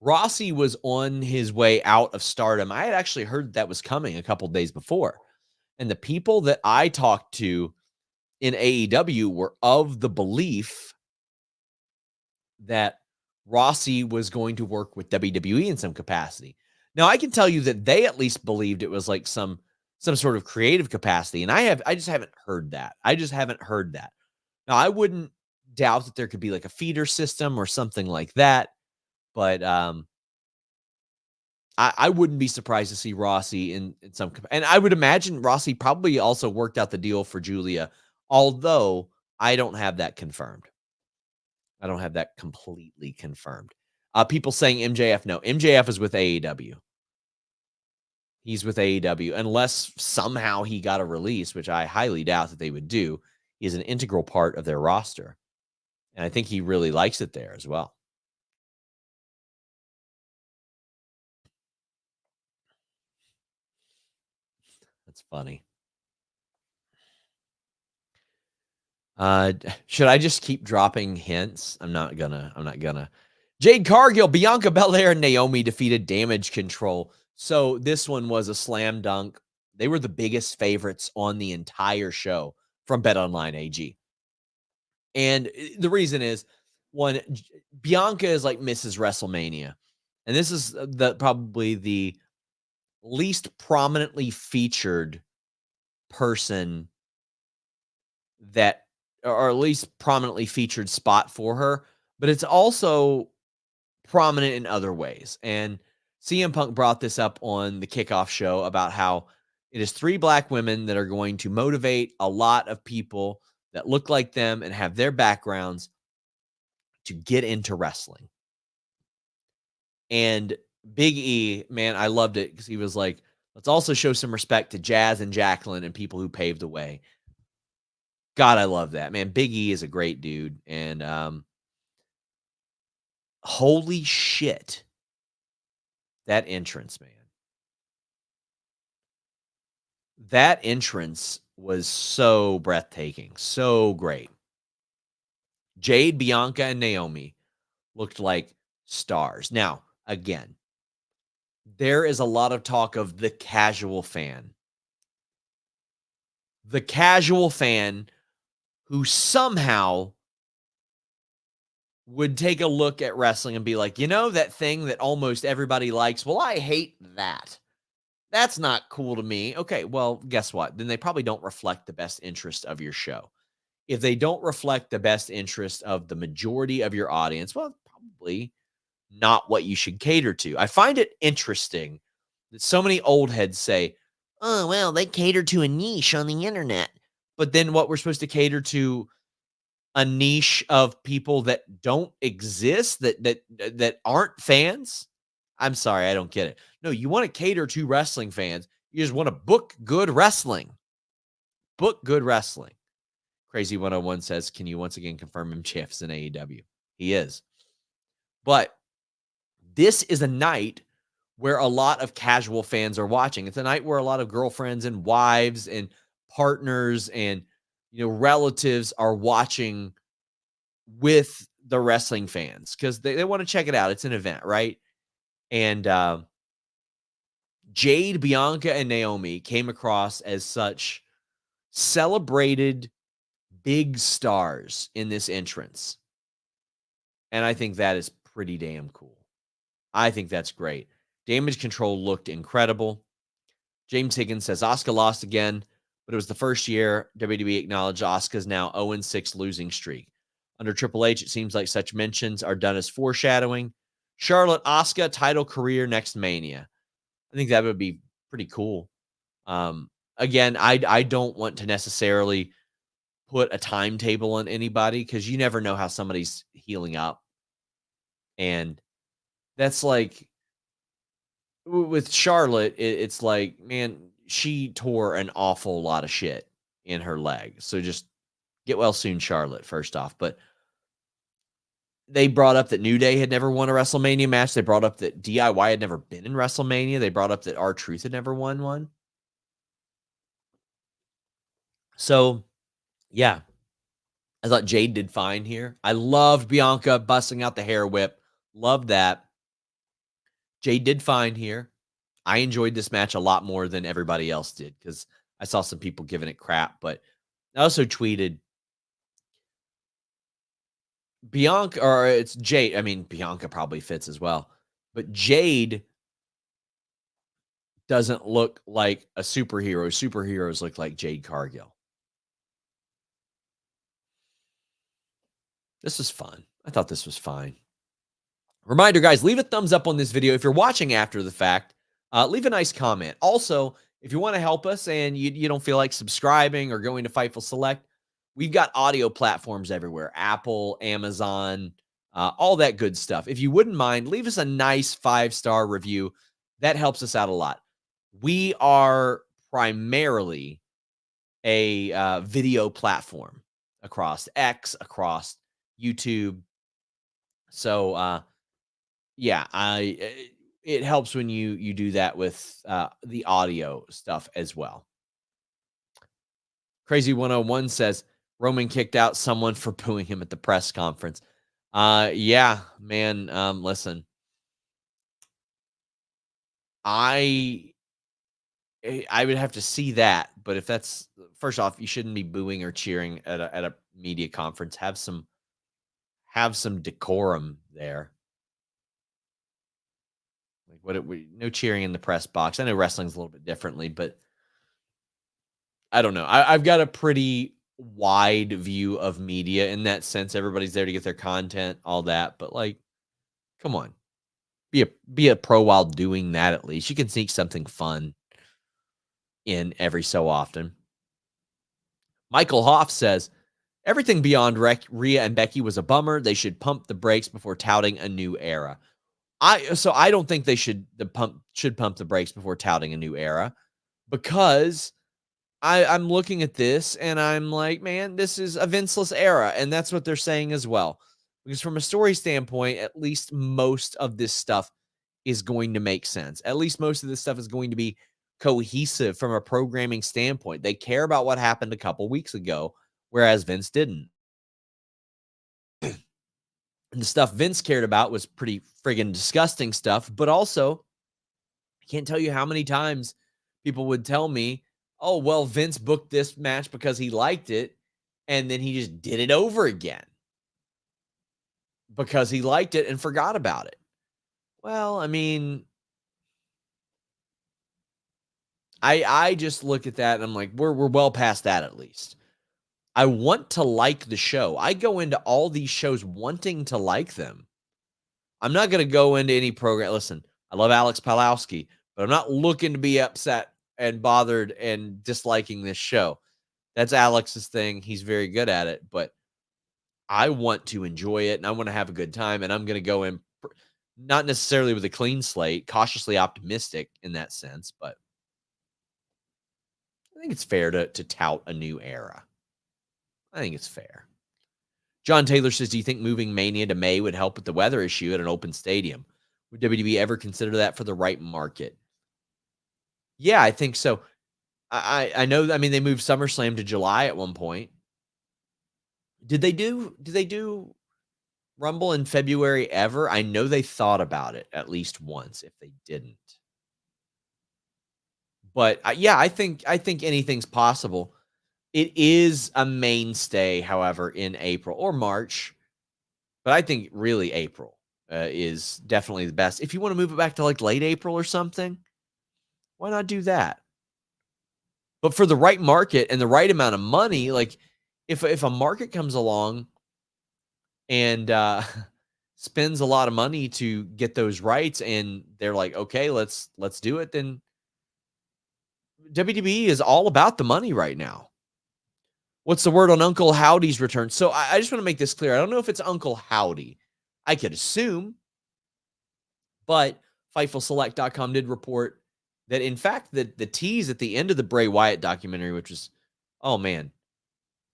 Rossi was on his way out of Stardom, I had actually heard that was coming a couple days before. And the people that I talked to in AEW were of the belief that Rossi was going to work with WWE in some capacity. Now, I can tell you that they at least believed it was like some sort of creative capacity. And I just haven't heard that. Now, I wouldn't doubt that there could be like a feeder system or something like that. But I wouldn't be surprised to see Rossi in some, and I would imagine Rossi probably also worked out the deal for Julia, although I don't have that confirmed. I don't have that completely confirmed. People saying MJF, no, MJF is with AEW. He's with AEW, unless somehow he got a release, which I highly doubt that they would do. He is an integral part of their roster. And I think he really likes it there as well. That's funny. Should I just keep dropping hints? I'm not gonna. Jade Cargill, Bianca Belair, and Naomi defeated Damage Control. So this one was a slam dunk. They were the biggest favorites on the entire show from BetOnline AG. And the reason is, one, Bianca is like Mrs. WrestleMania. And this is probably the least prominently featured person that, or at least prominently featured spot for her, but it's also prominent in other ways. And CM Punk brought this up on the kickoff show about how it is 3 black women that are going to motivate a lot of people that look like them and have their backgrounds to get into wrestling. And Big E, man, I loved it because he was like, let's also show some respect to Jazz and Jacqueline and people who paved the way. God, I love that, man. Big E is a great dude. And holy shit, that entrance, man. That entrance was so breathtaking, so great. Jade, Bianca, and Naomi looked like stars. Now, again, there is a lot of talk of the casual fan. The casual fan who somehow would take a look at wrestling and be like, you know, that thing that almost everybody likes? Well, I hate that. That's not cool to me. Okay, well, guess what? Then they probably don't reflect the best interest of your show. If they don't reflect the best interest of the majority of your audience, well, probably not what you should cater to. I find it interesting that so many old heads say, oh, well, they cater to a niche on the internet. But then what we're supposed to cater to a niche of people that don't exist, that aren't fans? I'm sorry, I don't get it. No, you want to cater to wrestling fans. You just want to book good wrestling. Book good wrestling. Crazy 101 says, can you once again confirm MJF is in AEW? He is. But this is a night where a lot of casual fans are watching. It's a night where a lot of girlfriends and wives and partners and relatives are watching with the wrestling fans because they want to check it out. It's an event, right? And Jade, Bianca, and Naomi came across as such celebrated big stars in this entrance. And I think that is pretty damn cool. I think that's great. Damage Control looked incredible. James Higgins says Asuka lost again, but it was the first year WWE acknowledged Asuka's now 0-6 losing streak. Under Triple H, it seems like such mentions are done as foreshadowing. Charlotte, Asuka, title career next Mania. I think that would be pretty cool. Again, I don't want to necessarily put a timetable on anybody because you never know how somebody's healing up. And that's like with Charlotte, it's like, man, she tore an awful lot of shit in her leg. So just get well soon, Charlotte, first off. But they brought up that New Day had never won a WrestleMania match. They brought up that DIY had never been in WrestleMania. They brought up that R-Truth had never won one. So, yeah. I thought Jade did fine here. I loved Bianca busting out the hair whip. Loved that. Jade did fine here. I enjoyed this match a lot more than everybody else did because I saw some people giving it crap. But I also tweeted Bianca, or it's Jade. I mean, Bianca probably fits as well. But Jade doesn't look like a superhero. Superheroes look like Jade Cargill. This was fun. I thought this was fine. Reminder, guys, leave a thumbs up on this video. If you're watching after the fact, leave a nice comment. Also, if you want to help us and you don't feel like subscribing or going to Fightful Select, we've got audio platforms everywhere. Apple, Amazon, all that good stuff. If you wouldn't mind, leave us a nice 5-star review. That helps us out a lot. We are primarily a video platform across X, across YouTube. So, yeah, it helps when you do that with the audio stuff as well. Crazy 101 says Roman kicked out someone for booing him at the press conference. Yeah, man. Listen, I would have to see that, but if that's first off, you shouldn't be booing or cheering at a media conference. Have some decorum there. Like no cheering in the press box. I know wrestling's a little bit differently, but I don't know. I've got a pretty wide view of media in that sense. Everybody's there to get their content, all that, but like, come on, be a pro while doing that. At least you can sneak something fun in every so often. Michael Hoff says everything beyond Rhea and Becky was a bummer. They should pump the brakes before touting a new era. I don't think they should pump the brakes before touting a new era because I'm looking at this and I'm like, man, this is a Vinceless era, and that's what they're saying as well. Because from a story standpoint, at least most of this stuff is going to make sense. At least most of this stuff is going to be cohesive from a programming standpoint. They care about what happened a couple weeks ago, whereas Vince didn't. And the stuff Vince cared about was pretty friggin' disgusting stuff. But also, I can't tell you how many times people would tell me, oh, well, Vince booked this match because he liked it. And then he just did it over again because he liked it and forgot about it. Well, I mean, I just look at that and I'm like, we're well past that at least. I want to like the show. I go into all these shows wanting to like them. I'm not going to go into any program. Listen, I love Alex Palowski, but I'm not looking to be upset and bothered and disliking this show. That's Alex's thing. He's very good at it, but I want to enjoy it and I want to have a good time. And I'm going to go in not necessarily with a clean slate, cautiously optimistic in that sense, but I think it's fair to tout a new era. I think it's fair. John Taylor says, do you think moving Mania to May would help with the weather issue at an open stadium? Would WWE ever consider that for the right market? Yeah, I think so. I know, I mean, they moved SummerSlam to July at one point. Did they do Rumble in February ever? I know they thought about it at least once if they didn't. But yeah, I think anything's possible. It is a mainstay, however, in April or March. But I think really April is definitely the best. If you want to move it back to like late April or something, why not do that? But for the right market and the right amount of money, like if a market comes along and spends a lot of money to get those rights and they're like, okay, let's do it, then WWE is all about the money right now. What's the word on Uncle Howdy's return? So I just want to make this clear. I don't know if it's Uncle Howdy. I could assume, but FightfulSelect.com did report that, in fact, the tease at the end of the Bray Wyatt documentary, which was, oh man,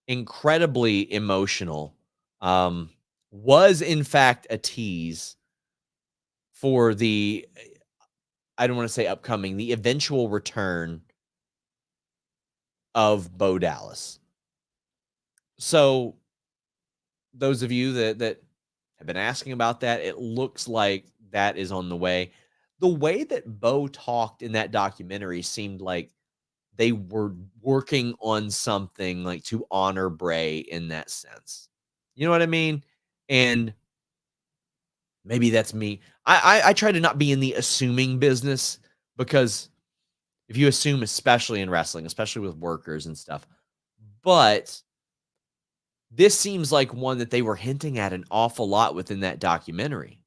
incredibly emotional, was in fact a tease for the, I don't want to say upcoming, the eventual return of Bo Dallas. So those of you that have been asking about that, it looks like that is on the way. The way that Bo talked in that documentary seemed like they were working on something like to honor Bray in that sense. You know what I mean? And maybe that's me. I try to not be in the assuming business, because if you assume, especially in wrestling, especially with workers and stuff, but this seems like one that they were hinting at an awful lot within that documentary.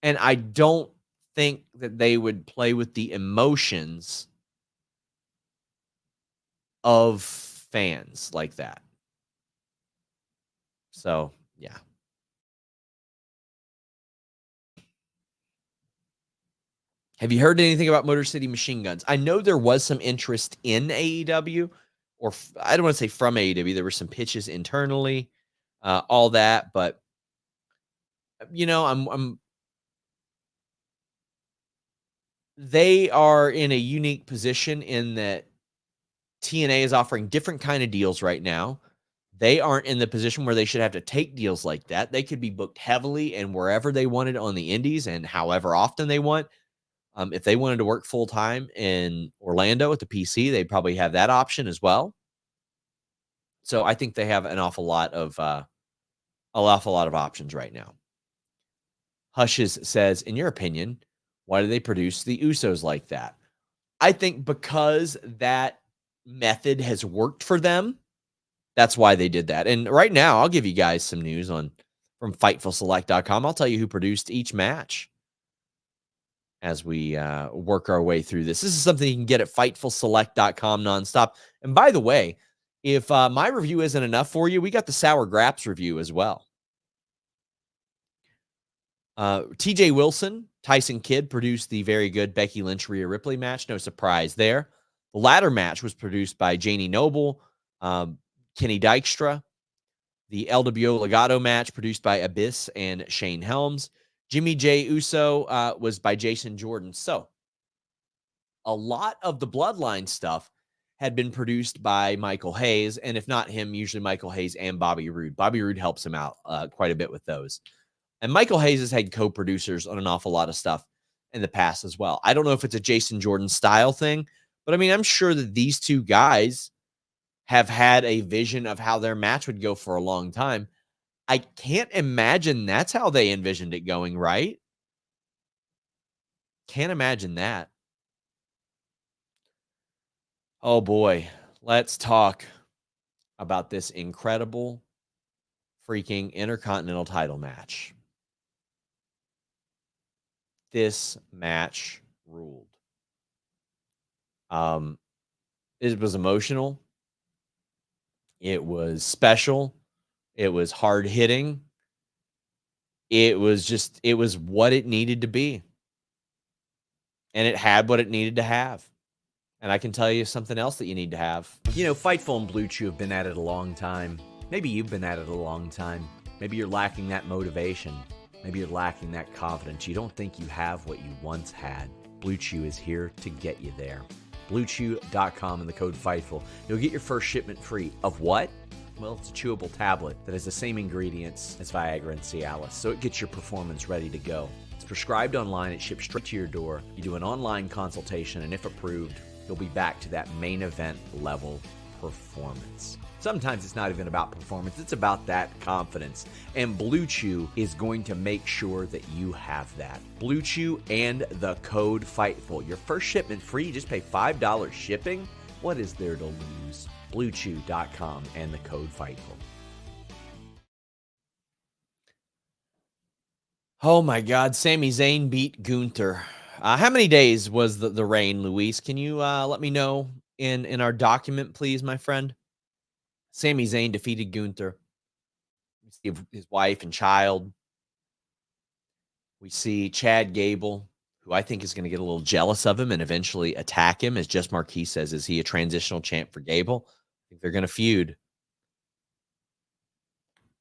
And I don't think that they would play with the emotions of fans like that. So, yeah. Have you heard anything about Motor City Machine Guns? I know there was some interest in AEW, or I don't want to say from AEW. There were some pitches internally, all that. But, you know, they are in a unique position in that TNA is offering different kind of deals right now. They aren't in the position where they should have to take deals like that. They could be booked heavily and wherever they wanted on the indies and however often they want. If they wanted to work full time in Orlando at the PC, they'd probably have that option as well. So I think they have an awful lot of options right now. Hushes says, in your opinion, why do they produce the Usos like that? I think because that method has worked for them. That's why they did that. And right now, I'll give you guys some news from FightfulSelect.com. I'll tell you who produced each match as we work our way through this. This is something you can get at FightfulSelect.com nonstop. And by the way, if my review isn't enough for you, we got the Sour Graps review as well. TJ Wilson, Tyson Kidd produced the very good Becky Lynch, Rhea Ripley match. No surprise there. The latter match was produced by Janie Noble, Kenny Dykstra. The LWO Legato match produced by Abyss and Shane Helms. Jimmy J. Uso was by Jason Jordan. So a lot of the Bloodline stuff had been produced by Michael Hayes. And if not him, usually Michael Hayes and Bobby Roode. Bobby Roode helps him out quite a bit with those. And Michael Hayes has had co-producers on an awful lot of stuff in the past as well. I don't know if it's a Jason Jordan style thing, but I mean, I'm sure that these two guys have had a vision of how their match would go for a long time. I can't imagine that's how they envisioned it going, right? Can't imagine that. Oh boy, let's talk about this incredible freaking Intercontinental title match. This match ruled. It was emotional. It was special. It was hard hitting. It was what it needed to be. And it had what it needed to have. And I can tell you something else that you need to have. You know, Fightful and BlueChew have been at it a long time. Maybe you've been at it a long time. Maybe you're lacking that motivation. Maybe you're lacking that confidence. You don't think you have what you once had. BlueChew is here to get you there. BlueChew.com and the code FIGHTFUL. You'll get your first shipment free. Of what? Well, it's a chewable tablet that has the same ingredients as Viagra and Cialis, so it gets your performance ready to go. It's prescribed online. It ships straight to your door. You do an online consultation, and if approved, you'll be back to that main event level performance. Sometimes it's not even about performance. It's about that confidence. And BlueChew is going to make sure that you have that. BlueChew and the code FIGHTFUL. Your first shipment free. You just pay $5 shipping. What is there to lose? BlueChew.com and the code FIGHTFUL. Oh my God, Sami Zayn beat Gunther. How many days was the reign, Luis? Can you let me know in our document, please, my friend? Sami Zayn defeated Gunther. We see his wife and child. We see Chad Gable, who I think is going to get a little jealous of him and eventually attack him. As Just Marquis says, is he a transitional champ for Gable? I think they're going to feud.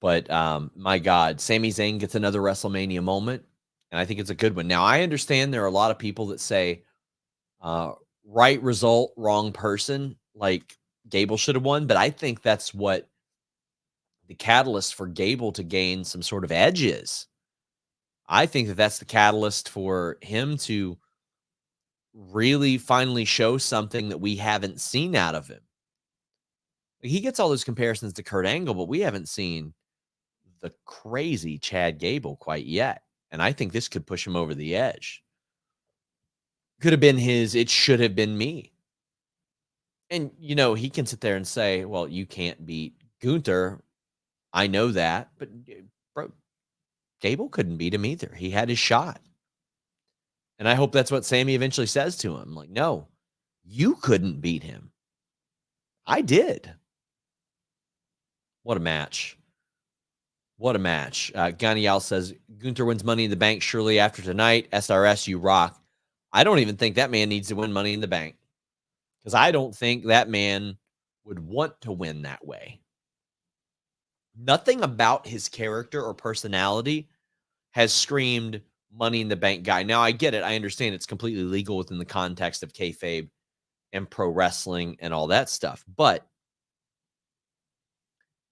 But my God, Sami Zayn gets another WrestleMania moment, and I think it's a good one. Now, I understand there are a lot of people that say right result, wrong person, like Gable should have won, but I think that's what the catalyst for Gable to gain some sort of edge is. I think that that's the catalyst for him to really finally show something that we haven't seen out of him. He gets all those comparisons to Kurt Angle, but we haven't seen the crazy Chad Gable quite yet. And I think this could push him over the edge. Could have been his, it should have been me. And, you know, he can sit there and say, well, you can't beat Gunther. I know that. But, bro, Gable couldn't beat him either. He had his shot. And I hope that's what Sami eventually says to him. Like, no, you couldn't beat him. I did. What a match. What a match. Ganial says, Gunther wins Money in the Bank surely after tonight. SRS, you rock. I don't even think that man needs to win Money in the Bank. Because I don't think that man would want to win that way. Nothing about his character or personality has screamed Money in the Bank guy. Now, I get it. I understand it's completely legal within the context of kayfabe and pro wrestling and all that stuff. But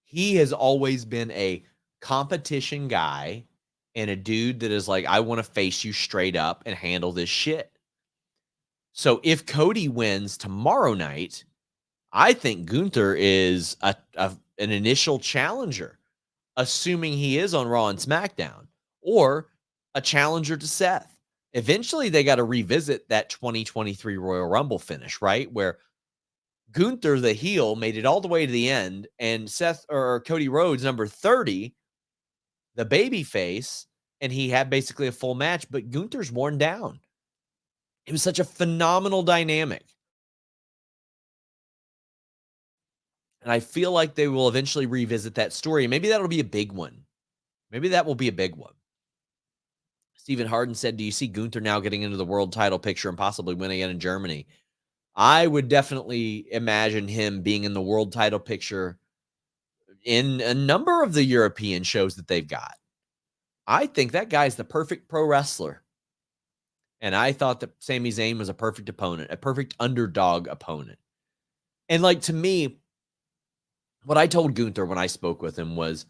he has always been a competition guy and a dude that is like, I want to face you straight up and handle this shit. So if Cody wins tomorrow night, I think Gunther is an initial challenger, assuming he is on Raw and SmackDown, or a challenger to Seth. Eventually, they got to revisit that 2023 Royal Rumble finish, right? Where Gunther, the heel, made it all the way to the end, and Seth or Cody Rhodes, number 30, the baby face, and he had basically a full match, but Gunther's worn down. It was such a phenomenal dynamic. And I feel like they will eventually revisit that story. Maybe that'll be a big one. Maybe that will be a big one. Stephen Harden said, do you see Gunther now getting into the world title picture and possibly winning it in Germany? I would definitely imagine him being in the world title picture in a number of the European shows that they've got. I think that guy's the perfect pro wrestler. And I thought that Sami Zayn was a perfect opponent, a perfect underdog opponent. And like, to me, what I told Gunther when I spoke with him was,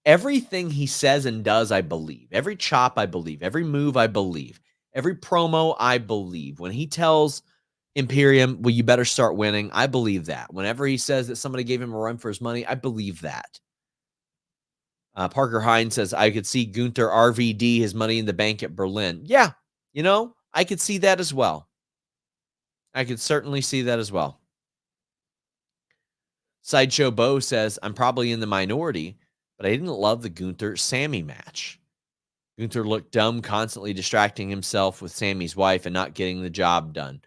everything he says and does, I believe. Every chop, I believe. Every move, I believe. Every promo, I believe. When he tells Imperium, well, you better start winning, I believe that. Whenever he says that somebody gave him a run for his money, I believe that. Parker Hines says, I could see Gunther RVD his money in the bank at Berlin. Yeah, I could see that as well. I could certainly see that as well. Sideshow Bo says, I'm probably in the minority, but I didn't love the Gunther-Sami match. Gunther looked dumb, constantly distracting himself with Sami's wife and not getting the job done.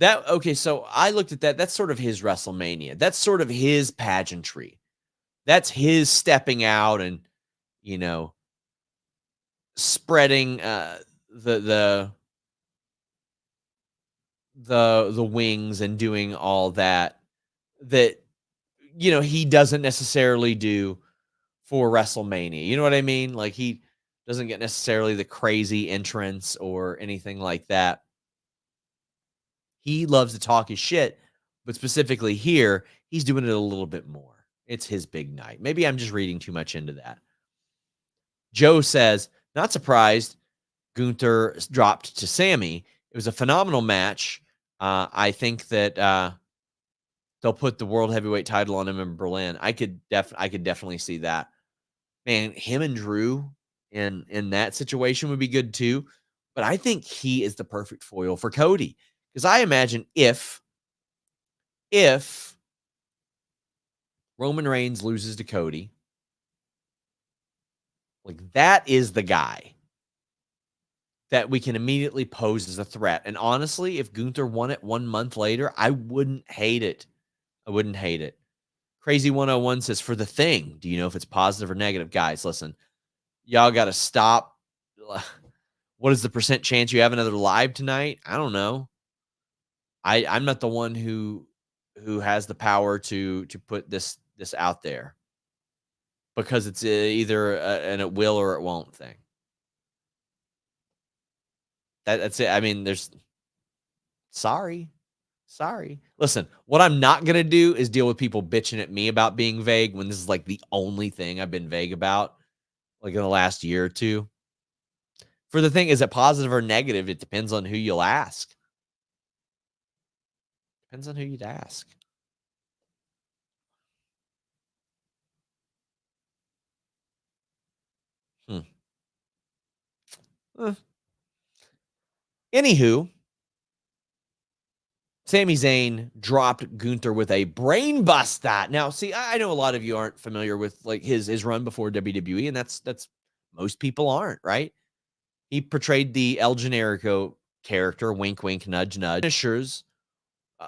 Okay, so I looked at that. That's sort of his WrestleMania. That's sort of his pageantry. That's his stepping out and, spreading the wings and doing all that he doesn't necessarily do for WrestleMania. You know what I mean? Like, he doesn't get necessarily the crazy entrance or anything like that. He loves to talk his shit, but specifically here, he's doing it a little bit more. It's his big night. Maybe I'm just reading too much into that. Joe says, not surprised Gunther dropped to Sami. It was a phenomenal match. I think that they'll put the world heavyweight title on him in Berlin. I could definitely see that. Man, him and Drew in that situation would be good too. But I think he is the perfect foil for Cody. Because I imagine if Roman Reigns loses to Cody, like, that is the guy that we can immediately pose as a threat. And honestly, if Gunther won it 1 month later, I wouldn't hate it. Crazy 101 says, for the thing, do you know if it's positive or negative? Guys, listen, y'all got to stop. What is the % chance you have another live tonight? I don't know. I'm not the one who has the power to put this out there, because it's either an it will or it won't thing. That's it. I mean, sorry. Listen, what I'm not going to do is deal with people bitching at me about being vague when this is like the only thing I've been vague about, like, in the last year or two. For the thing, is it positive or negative? It depends on who you'll ask. Depends on who you'd ask. Anywho, Sami Zayn dropped Gunther with a brain buster. Now, see, I know a lot of you aren't familiar with, like, his run before WWE, and that's most people aren't, right? He portrayed the El Generico character, wink, wink, nudge, nudge. Finishers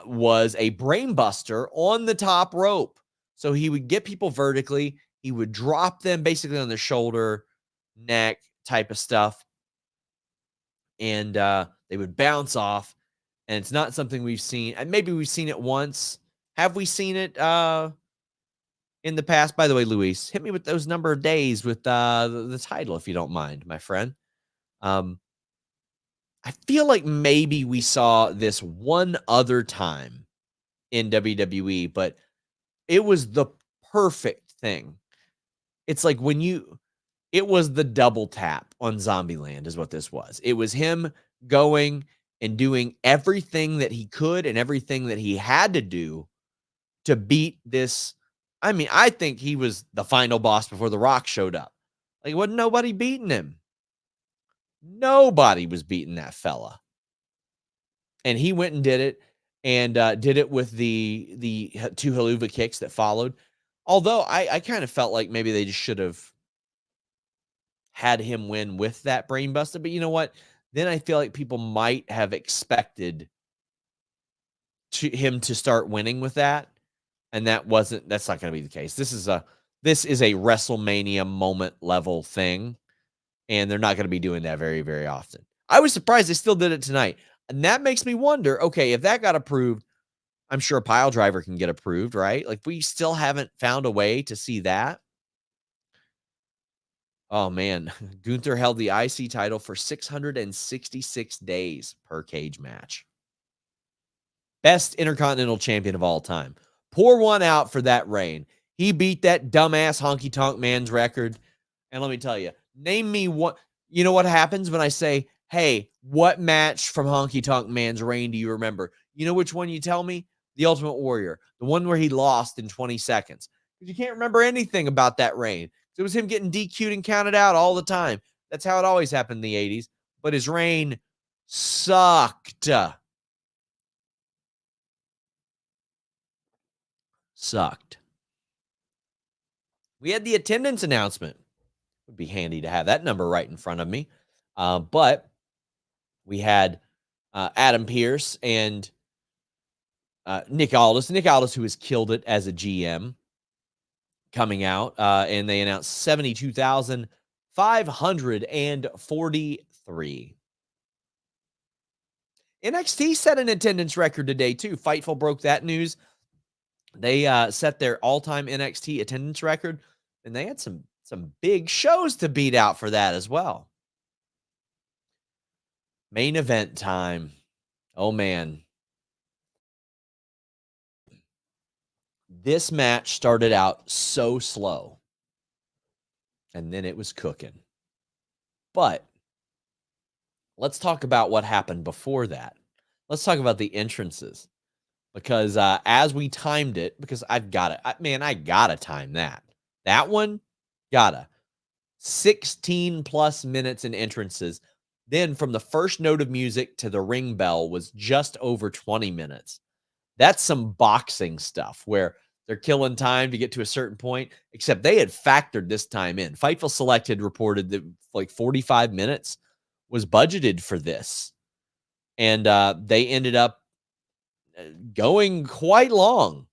was a brain buster on the top rope. So he would get people vertically. He would drop them basically on their shoulder, neck type of stuff. And they would bounce off. And it's not something we've seen. And maybe we've seen it once. Have we seen it in the past? By the way, Luis, hit me with those number of days with the title, if you don't mind, my friend. I feel like maybe we saw this one other time in WWE, but it was the perfect thing. It's like it was the double tap on Zombieland is what this was. It was him going and doing everything that he could and everything that he had to do to beat this. I mean, I think he was the final boss before The Rock showed up. Like, wasn't nobody beating him. Nobody was beating that fella. And he went and did it, and did it with the 2 haluva kicks that followed. Although I kind of felt like maybe they just should have had him win with that brain buster. But you know what? Then I feel like people might have expected him to start winning with that, and that's not going to be the case. This is a WrestleMania moment level thing, and they're not going to be doing that very, very often. I was surprised they still did it tonight. And that makes me wonder, okay, if that got approved, I'm sure a pile driver can get approved, right? Like, we still haven't found a way to see that. Oh, man. Gunther held the IC title for 666 days per cage match. best Intercontinental champion of all time. Pour one out for that reign. He beat that dumbass Honky Tonk Man's record. And let me tell you, name me what, you know what happens when I say, hey, what match from Honky Tonk Man's reign do you remember? You know which one you tell me? The Ultimate Warrior, the one where he lost in 20 seconds. Because you can't remember anything about that reign. It was him getting DQ'd and counted out all the time. That's how it always happened in the 80s. But his reign sucked. Sucked. We had the attendance announcement. Would be handy to have that number right in front of me. But we had Adam Pearce and Nick Aldis. Nick Aldis, who has killed it as a GM, coming out. And they announced 72,543. NXT set an attendance record today, too. Fightful broke that news. They set their all-time NXT attendance record, and they had some big shows to beat out for that as well. Main event time. Oh, man. This match started out so slow, and then it was cooking. But let's talk about what happened before that. Let's talk about the entrances. Because as we timed it, because I've got it. I got to time that. That one, gotta. 16 plus minutes in entrances. Then from the first note of music to the ring bell was just over 20 minutes. That's some boxing stuff where they're killing time to get to a certain point, except they had factored this time in. Fightful Select had reported that like 45 minutes was budgeted for this. And they ended up going quite long.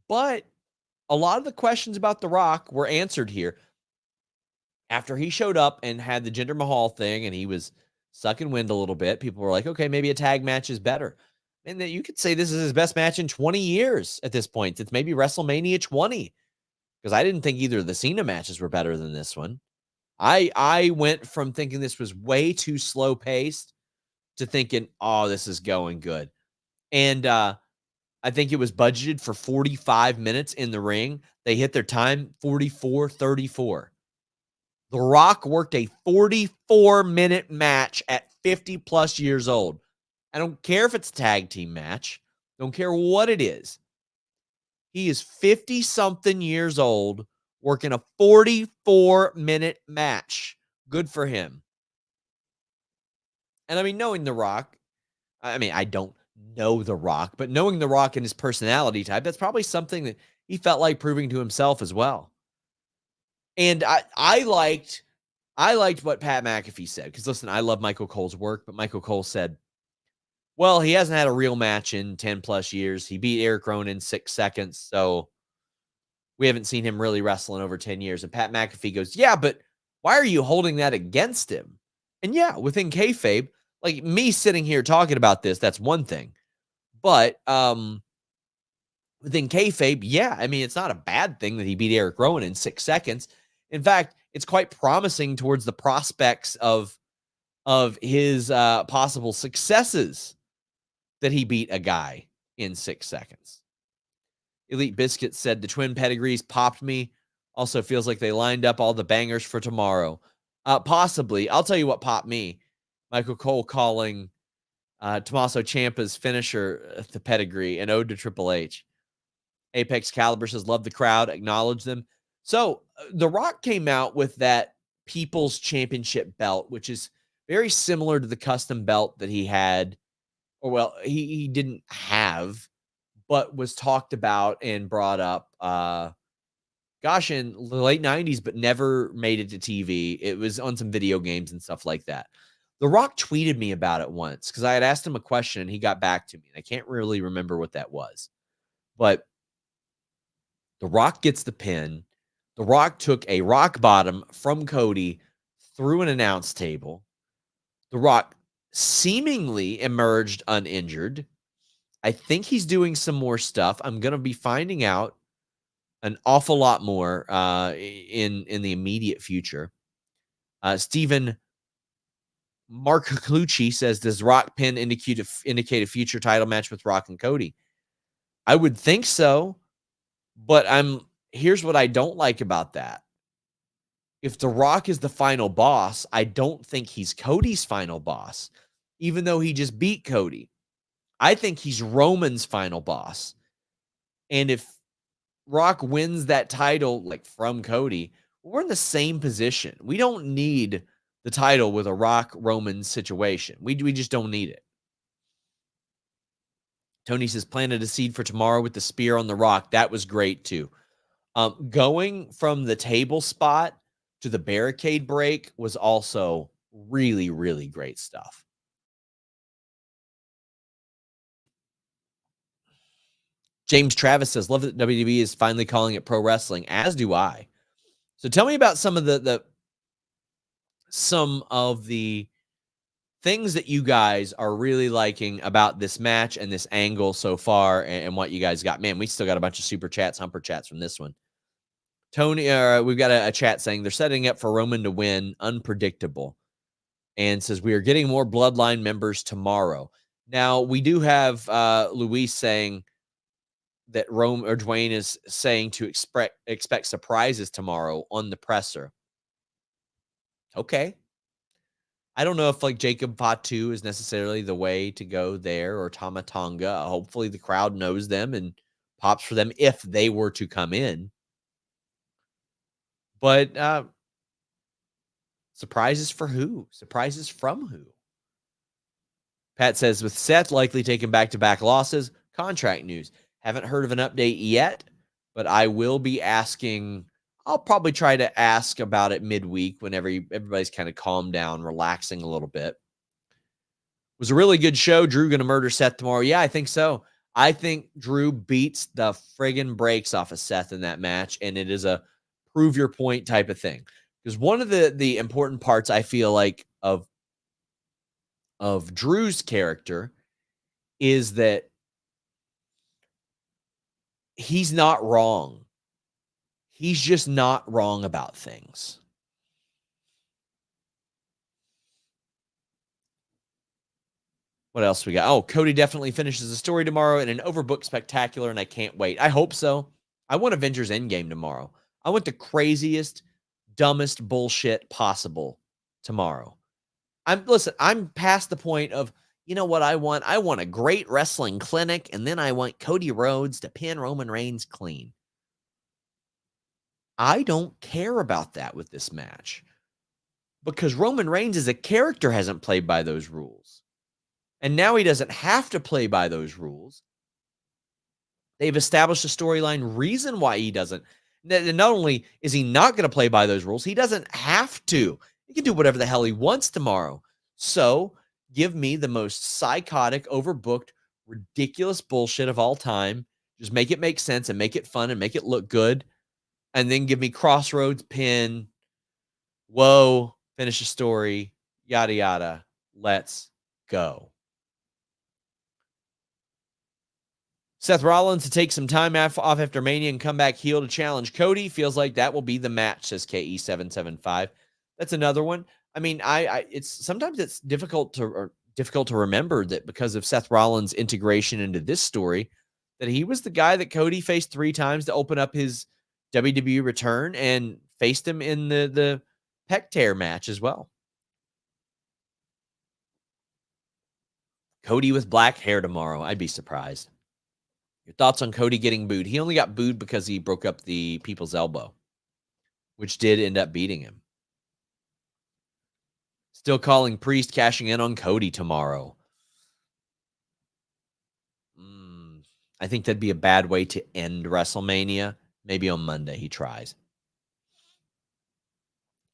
But a lot of the questions about The Rock were answered here. After he showed up and had the Jinder Mahal thing and he was sucking wind a little bit, people were like, okay, maybe a tag match is better. And that you could say this is his best match in 20 years at this point. It's maybe WrestleMania 20. Because I didn't think either of the Cena matches were better than this one. I went from thinking this was way too slow paced to thinking, oh, this is going good. And I think it was budgeted for 45 minutes in the ring. They hit their time, 44:34. The Rock worked a 44-minute match at 50-plus years old. I don't care if it's a tag team match. Don't care what it is. He is 50-something years old working a 44-minute match. Good for him. And I mean, knowing The Rock, I don't know The Rock, but knowing The Rock and his personality type, that's probably something that he felt like proving to himself as well. And I liked what Pat McAfee said, because listen, I love Michael Cole's work, but Michael Cole said, well, he hasn't had a real match in 10 plus years. He beat Eric Rowan in 6 seconds, so we haven't seen him really wrestle in over 10 years. And Pat McAfee goes, yeah, but why are you holding that against him? And yeah, within kayfabe, like me sitting here talking about this, that's one thing. But within kayfabe, yeah, I mean, it's not a bad thing that he beat Eric Rowan in 6 seconds. In fact, it's quite promising towards the prospects of his possible successes that he beat a guy in 6 seconds. Elite Biscuit said the twin pedigrees popped me. Also feels like they lined up all the bangers for tomorrow. Possibly. I'll tell you what popped me. Michael Cole calling Tommaso Ciampa's finisher the pedigree, an ode to Triple H. Apex Caliber says, love the crowd, acknowledge them. So The Rock came out with that People's Championship belt, which is very similar to the custom belt that he had, or well, he didn't have, but was talked about and brought up, in the late 90s, but never made it to TV. It was on some video games and stuff like that. The Rock tweeted me about it once because I had asked him a question and he got back to me. And I can't really remember what that was. But The Rock gets the pin. The Rock took a rock bottom from Cody through an announce table. The Rock seemingly emerged uninjured. I think he's doing some more stuff. I'm going to be finding out an awful lot more in the immediate future. Steven Mark Clucci says, does Rock pin indicate a future title match with Rock and Cody? I would think so, but here's what I don't like about that. If The Rock is the final boss, I don't think he's Cody's final boss, even though he just beat Cody. I think he's Roman's final boss. And if Rock wins that title like from Cody, we're in the same position. We don't need the title with a Rock Roman situation. We just don't need it. Tony says, planted a seed for tomorrow with the spear on the Rock. That was great too. Going from the table spot to the barricade break was also really, really great stuff. James Travis says, love that WWE is finally calling it pro wrestling, as do I. So tell me about some of the things that you guys are really liking about this match and this angle so far, and what you guys got. Man, we still got a bunch of super chats, humper chats from this one. Tony, we've got a chat saying they're setting up for Roman to win, unpredictable, and says we are getting more Bloodline members tomorrow. Now we do have Luis saying that Dwayne is saying to expect surprises tomorrow on the presser. Okay. I don't know if like Jacob Fatu is necessarily the way to go there, or Tama Tonga. Hopefully the crowd knows them and pops for them if they were to come in. But surprises for who? Surprises from who? Pat says, with Seth likely taking back-to-back losses, contract news. Haven't heard of an update yet, but I will be asking. I'll probably try to ask about it midweek whenever everybody's kind of calmed down, relaxing a little bit. Was a really good show. Drew going to murder Seth tomorrow? Yeah, I think so. I think Drew beats the friggin' brakes off of Seth in that match, and it is a prove your point type of thing. Because one of the important parts I feel like of Drew's character is that he's not wrong. He's just not wrong about things. What else we got? Oh, Cody definitely finishes the story tomorrow in an overbooked spectacular, and I can't wait. I hope so. I want Avengers Endgame tomorrow. I want the craziest, dumbest bullshit possible tomorrow. I'm past the point of, you know what I want? I want a great wrestling clinic, and then I want Cody Rhodes to pin Roman Reigns clean. I don't care about that with this match, because Roman Reigns as a character hasn't played by those rules. And now he doesn't have to play by those rules. They've established a storyline reason why he doesn't. Not only is he not going to play by those rules, he doesn't have to. He can do whatever the hell he wants tomorrow. So give me the most psychotic, overbooked, ridiculous bullshit of all time. Just make it make sense and make it fun and make it look good. And then give me Crossroads pin. Whoa, finish the story, yada, yada. Let's go. Seth Rollins to take some time off after Mania and come back heel to challenge Cody. Feels like that will be the match, says KE775. That's another one. I mean, it's sometimes it's difficult to remember that because of Seth Rollins' integration into this story, that he was the guy that Cody faced 3 times to open up his WWE return, and faced him in the pec tear match as well. Cody with black hair tomorrow. I'd be surprised. Your thoughts on Cody getting booed? He only got booed because he broke up the people's elbow, which did end up beating him. Still calling Priest cashing in on Cody tomorrow. I think that'd be a bad way to end WrestleMania. Maybe on Monday he tries.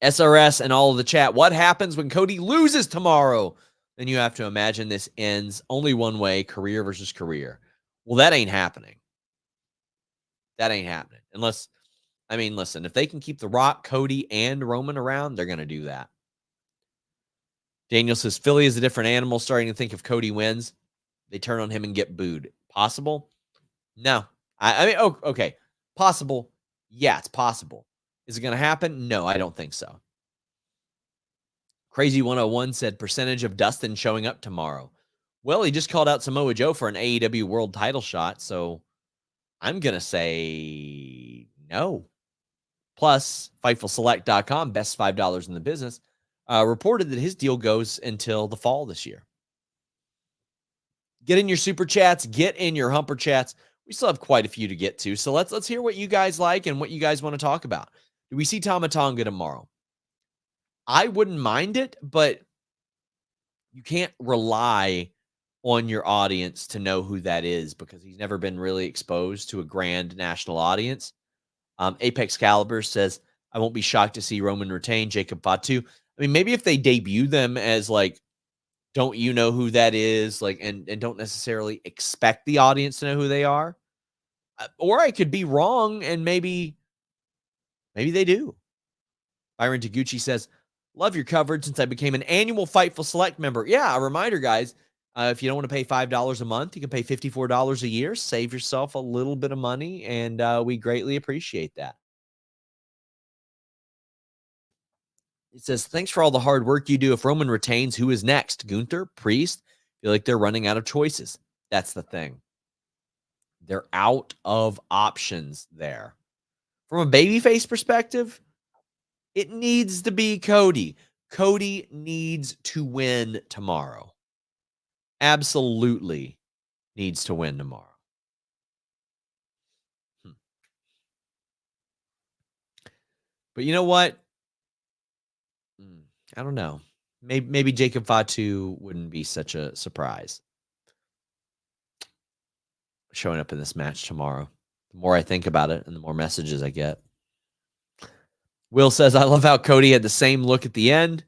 SRS and all of the chat. What happens when Cody loses tomorrow? Then you have to imagine this ends only one way, career versus career. Well, that ain't happening. That ain't happening. Unless, I mean, listen, if they can keep The Rock, Cody, and Roman around, they're going to do that. Daniel says, Philly is a different animal. Starting to think if Cody wins, they turn on him and get booed. Possible? No. I mean, okay. Possible? Yeah, it's possible. Is it going to happen? No, I don't think so. Crazy 101 said percentage of Dustin showing up tomorrow. Well, he just called out Samoa Joe for an AEW world title shot, so I'm going to say no. Plus, FightfulSelect.com, best $5 in the business, reported that his deal goes until the fall this year. Get in your super chats, get in your humper chats. We still have quite a few to get to, so let's hear what you guys like and what you guys want to talk about. Do we see Tama Tonga tomorrow? I wouldn't mind it, but you can't rely on your audience to know who that is because he's never been really exposed to a grand national audience. Apex Caliber says, I won't be shocked to see Roman retain Jacob Fatu. I mean, maybe if they debut them as like, don't you know who that is? Like, and don't necessarily expect the audience to know who they are. Or I could be wrong and maybe they do. Byron Taguchi says, love your coverage since I became an annual Fightful Select member. Yeah, a reminder, guys. If you don't want to pay $5 a month, you can pay $54 a year. Save yourself a little bit of money, and we greatly appreciate that. It says, thanks for all the hard work you do. If Roman retains, who is next? Gunther? Priest? Feel like they're running out of choices. That's the thing. They're out of options there. From a babyface perspective, it needs to be Cody. Cody needs to win tomorrow. Absolutely needs to win tomorrow. But you know what? I don't know. Maybe Jacob Fatu wouldn't be such a surprise showing up in this match tomorrow. The more I think about it and the more messages I get. Will says, I love how Cody had the same look at the end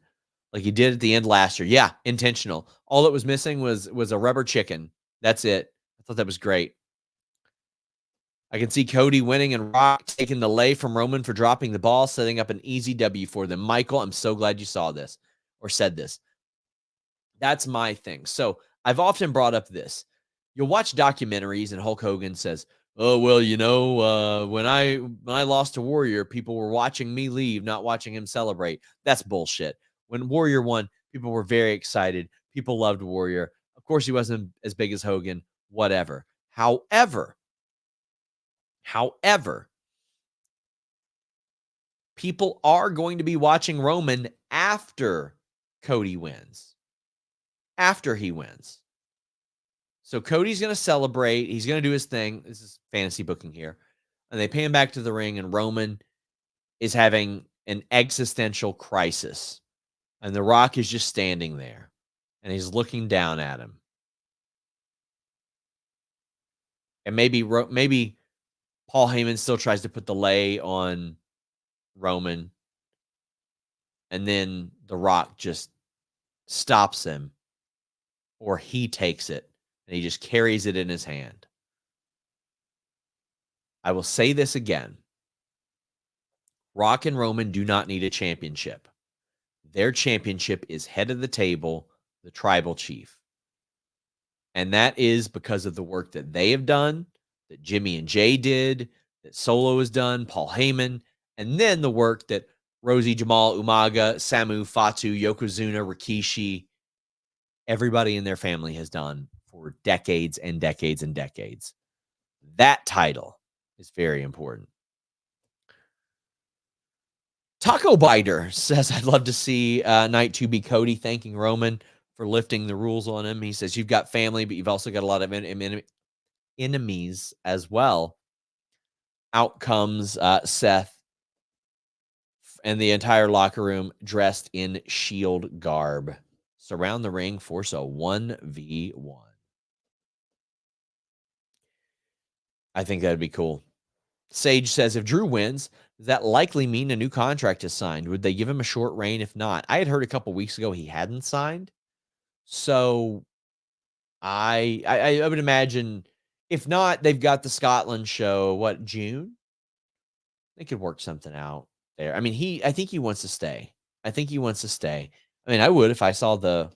like he did at the end last year. Yeah, intentional. All that was missing was a rubber chicken. That's it. I thought that was great. I can see Cody winning and Rock taking the lay from Roman for dropping the ball, setting up an easy W for them. Michael, I'm so glad you saw this or said this. That's my thing. So I've often brought up this. You'll watch documentaries and Hulk Hogan says, oh, well, you know, when I lost to Warrior, people were watching me leave, not watching him celebrate. That's bullshit. When Warrior won, people were very excited. People loved Warrior. Of course, he wasn't as big as Hogan, whatever. However, people are going to be watching Roman after Cody wins. After he wins. So Cody's going to celebrate. He's going to do his thing. This is fantasy booking here. And they pay him back to the ring, and Roman is having an existential crisis. And The Rock is just standing there, and he's looking down at him. And maybe Paul Heyman still tries to put the lay on Roman. And then The Rock just stops him. Or he takes it. And he just carries it in his hand. I will say this again. Rock and Roman do not need a championship. Their championship is head of the table, the tribal chief. And that is because of the work that they have done, that Jimmy and Jay did, that Solo has done, Paul Heyman, and then the work that Rosie, Jamal, Umaga, Samu, Fatu, Yokozuna, Rikishi, everybody in their family has done for decades and decades and decades. That title is very important. Taco Biter says, I'd love to see Night 2 be Cody thanking Roman for lifting the rules on him. He says, you've got family, but you've also got a lot of enemies as well. Out comes Seth and the entire locker room dressed in Shield garb. Surround the ring, force a 1v1. I think that'd be cool. Sage says, if Drew wins, does that likely mean a new contract is signed? Would they give him a short reign if not? I had heard a couple weeks ago he hadn't signed. So I would imagine if not, they've got the Scotland show, June? They could work something out there. I mean, I think he wants to stay. I mean, I would if I saw the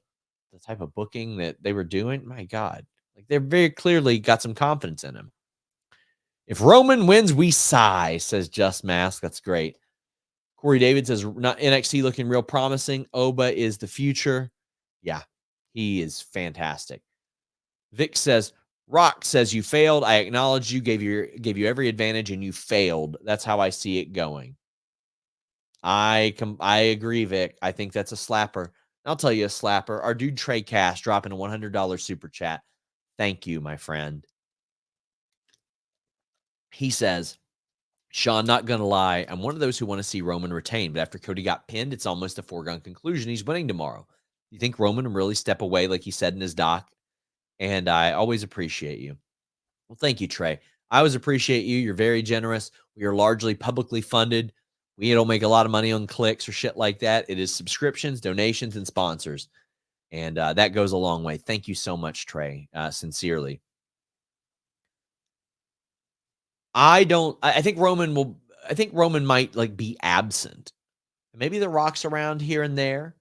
type of booking that they were doing. My God. Like, they're very clearly got some confidence in him. If Roman wins, we sigh, says Just Mask. That's great. Corey David says, not NXT looking real promising. Oba is the future. Yeah, he is fantastic. Vic says, Rock says you failed. I acknowledge you, gave you every advantage, and you failed. That's how I see it going. I agree, Vic. I think that's a slapper. I'll tell you a slapper. Our dude Trey Cash dropping a $100 super chat. Thank you, my friend. He says, Sean, not gonna lie, I'm one of those who want to see Roman retain, but after Cody got pinned, it's almost a foregone conclusion he's winning tomorrow. You think Roman will really step away like he said in his doc? And I always appreciate you. Well, thank you, Trey. I always appreciate you. You're very generous. We are largely publicly funded. We don't make a lot of money on clicks or shit like that. It is subscriptions, donations, and sponsors. And that goes a long way. Thank you so much, Trey. Sincerely. I think Roman might like be absent. Maybe the Rock's around here and there.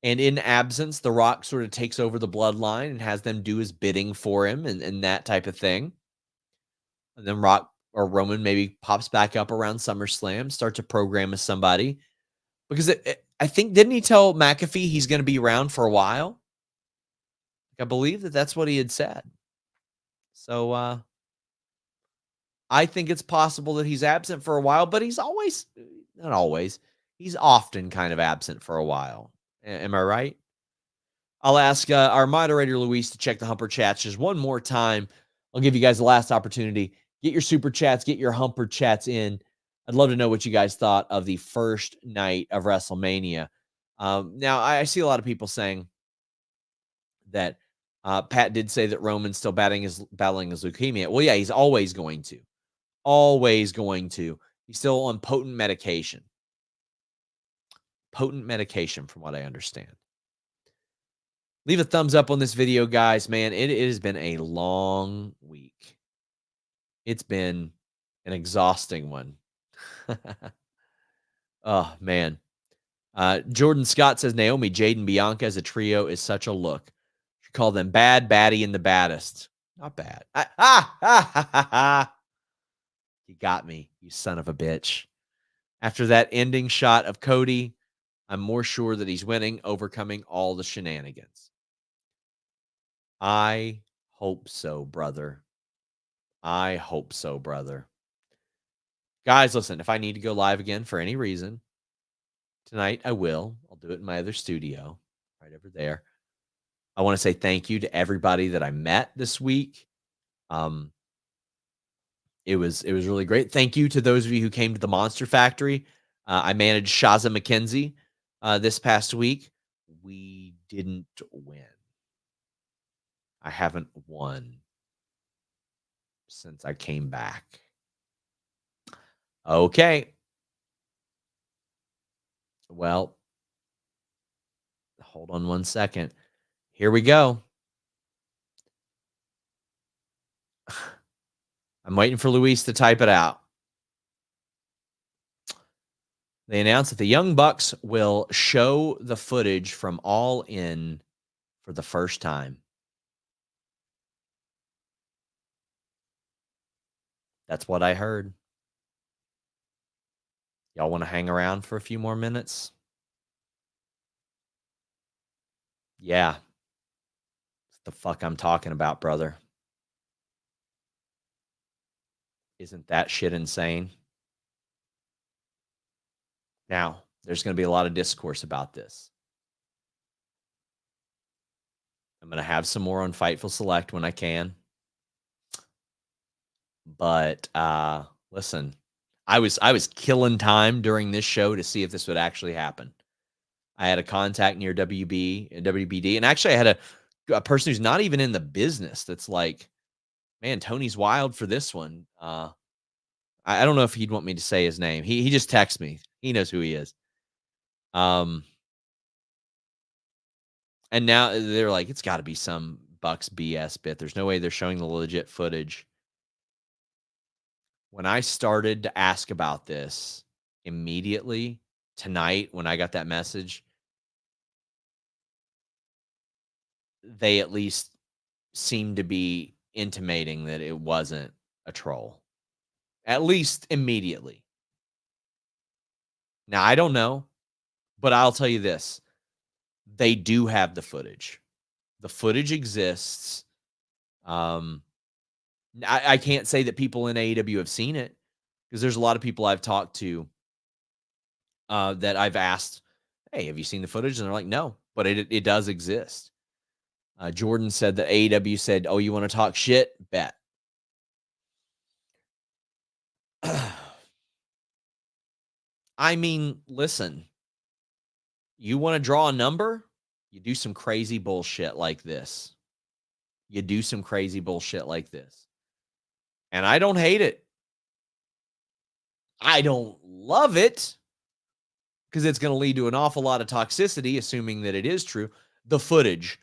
And in absence, the Rock sort of takes over the bloodline and has them do his bidding for him and that type of thing. And then Rock or Roman maybe pops back up around SummerSlam, starts a program with somebody. Because I think, didn't he tell McAfee he's going to be around for a while? I believe that's what he had said. So I think it's possible that he's absent for a while, but he's not always, he's often kind of absent for a while. Am I right? I'll ask our moderator, Luis, to check the Humper chats just one more time. I'll give you guys the last opportunity. Get your super chats, get your Humper chats in. I'd love to know what you guys thought of the first night of WrestleMania. Now, I see a lot of people saying that Pat did say that Roman's still battling his leukemia. Well, yeah, he's always going to. Always going to. He's still on potent medication. Potent medication, from what I understand. Leave a thumbs up on this video, guys. Man, it has been a long week. It's been an exhausting one. Oh, man. Jordan Scott says, Naomi, Jade, and Bianca as a trio is such a look. You call them bad, baddie, and the baddest. Not bad. You got me, you son of a bitch. After that ending shot of Cody, I'm more sure that he's winning, overcoming all the shenanigans. I hope so, brother. I hope so, brother. Guys, listen, if I need to go live again for any reason, tonight I will. I'll do it in my other studio right over there. I want to say thank you to everybody that I met this week. It was really great. Thank you to those of you who came to the Monster Factory. I managed Shaza McKenzie this past week. We didn't win. I haven't won since I came back. Okay. Well, hold on one second. Here we go. I'm waiting for Luis to type it out. They announced that the Young Bucks will show the footage from All In for the first time. That's what I heard. Y'all want to hang around for a few more minutes? Yeah. What the fuck I'm talking about, brother. Isn't that shit insane? Now, there's going to be a lot of discourse about this. I'm going to have some more on Fightful Select when I can. But listen, I was killing time during this show to see if this would actually happen. I had a contact near WBD, and actually I had a person who's not even in the business that's like, man, Tony's wild for this one. I don't know if he'd want me to say his name. He just texts me. He knows who he is. And now they're like, it's got to be some Bucks BS bit. There's no way they're showing the legit footage. When I started to ask about this immediately tonight, when I got that message, they at least seemed to be intimating that it wasn't a troll. At least immediately. Now, I don't know, but I'll tell you this. They do have the footage. The footage exists. I can't say that people in AEW have seen it because there's a lot of people I've talked to that I've asked, "Hey, have you seen the footage?" And they're like, "No," but it does exist. Jordan said that AEW said, "Oh, you want to talk shit? Bet." I mean, listen, you want to draw a number? You do some crazy bullshit like this. You do some crazy bullshit like this. And I don't hate it. I don't love it because it's going to lead to an awful lot of toxicity, assuming that it is true. The footage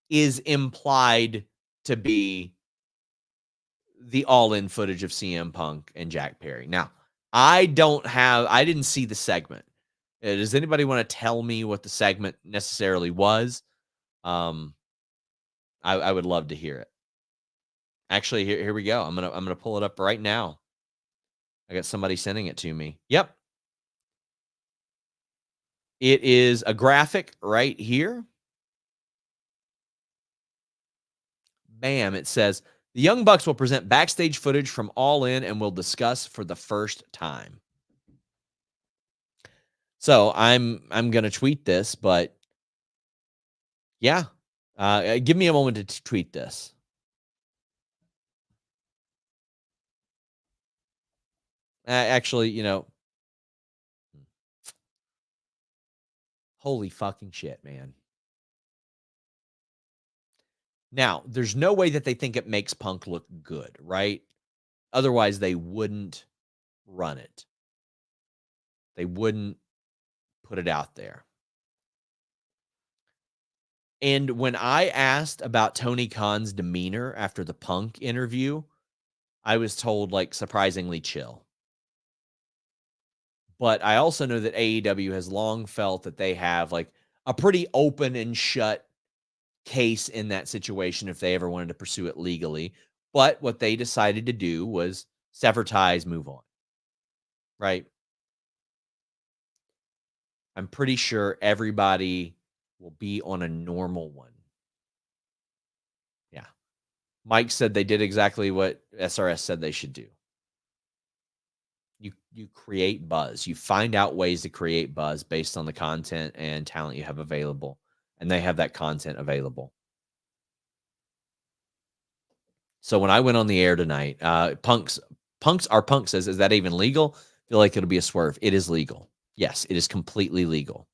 is implied to be the all-in footage of CM Punk and Jack Perry. Now, I didn't see the segment. Does anybody want to tell me what the segment necessarily was? I would love to hear it. Actually, here we go. I'm gonna pull it up right now. I got somebody sending it to me. Yep. It is a graphic right here. Bam. It says the Young Bucks will present backstage footage from All In and will discuss for the first time. So I'm gonna tweet this, but yeah. Give me a moment to tweet this. Actually, holy fucking shit, man. Now, there's no way that they think it makes Punk look good, right? Otherwise, they wouldn't run it. They wouldn't put it out there. And when I asked about Tony Khan's demeanor after the Punk interview, I was told, like, surprisingly chill. But I also know that AEW has long felt that they have, like, a pretty open and shut case in that situation if they ever wanted to pursue it legally. But what they decided to do was sever ties, move on. Right? I'm pretty sure everybody will be on a normal one. Yeah. Mike said they did exactly what SRS said they should do. You create buzz. You find out ways to create buzz based on the content and talent you have available. And they have that content available. So when I went on the air tonight, Punk says, is that even legal? I feel like it'll be a swerve. It is legal. Yes, it is completely legal.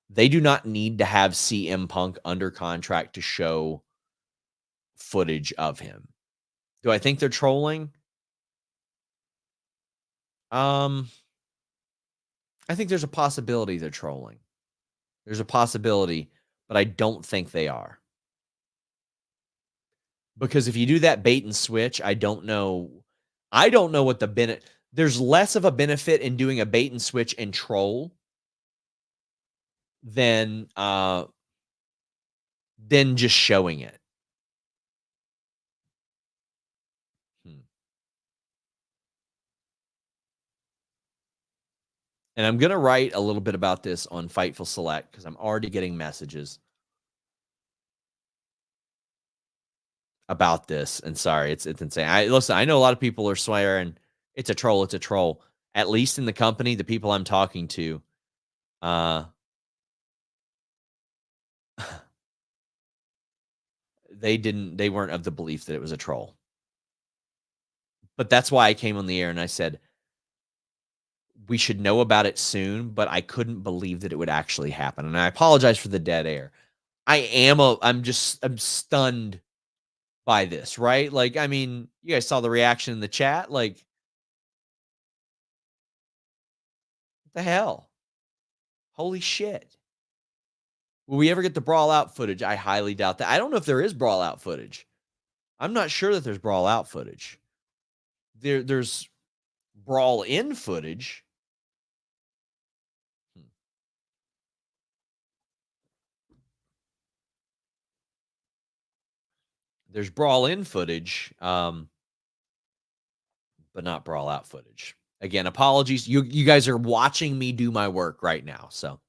They do not need to have CM Punk under contract to show footage of him. Do I think they're trolling? I think there's a possibility they're trolling. There's a possibility, but I don't think they are. Because if you do that bait and switch, I don't know what the benefit. There's less of a benefit in doing a bait and switch and troll than just showing it. And I'm going to write a little bit about this on Fightful Select because I'm already getting messages about this. And sorry, it's insane. I know a lot of people are swearing it's a troll. It's a troll. At least in the company, the people I'm talking to, they weren't of the belief that it was a troll. But that's why I came on the air and I said, we should know about it soon, but I couldn't believe that it would actually happen. And I apologize for the dead air. I'm stunned by this, right? Like, I mean, you guys saw the reaction in the chat. Like, what the hell? Holy shit. Will we ever get the brawl out footage? I highly doubt that. I don't know if there is brawl out footage. I'm not sure that there's brawl out footage. There's brawl in footage. There's brawl in footage, but not brawl out footage. Again, apologies. You guys are watching me do my work right now, so.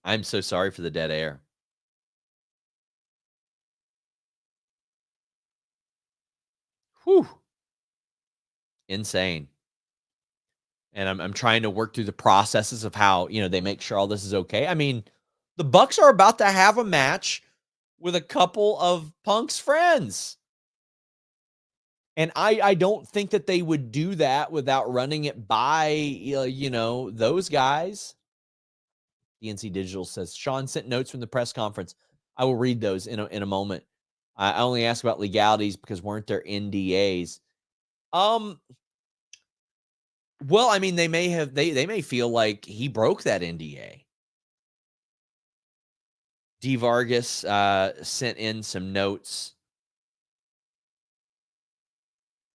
I'm so sorry for the dead air. Whew. Insane. And I'm trying to work through the processes of how, they make sure all this is okay. I mean, the Bucks are about to have a match with a couple of Punk's friends. And I don't think that they would do that without running it by, those guys. DNC Digital says, Sean sent notes from the press conference. I will read those in a moment. I only asked about legalities because weren't there NDAs? Well, I mean, they may feel like he broke that NDA. D. Vargas sent in some notes.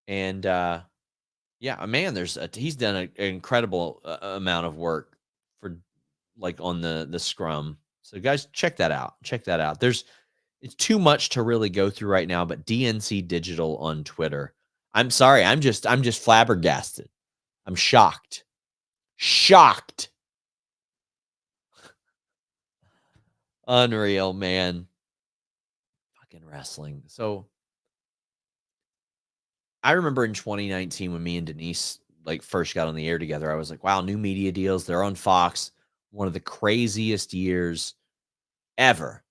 And yeah, man, he's done an incredible amount of work for on the scrum. So guys, check that out. It's too much to really go through right now, but DNC Digital on Twitter. I'm sorry, I'm just flabbergasted. I'm shocked. Unreal, man. Fucking wrestling. So I remember in 2019 when me and Denise first got on the air together, I was like, wow, new media deals. They're on Fox. One of the craziest years ever.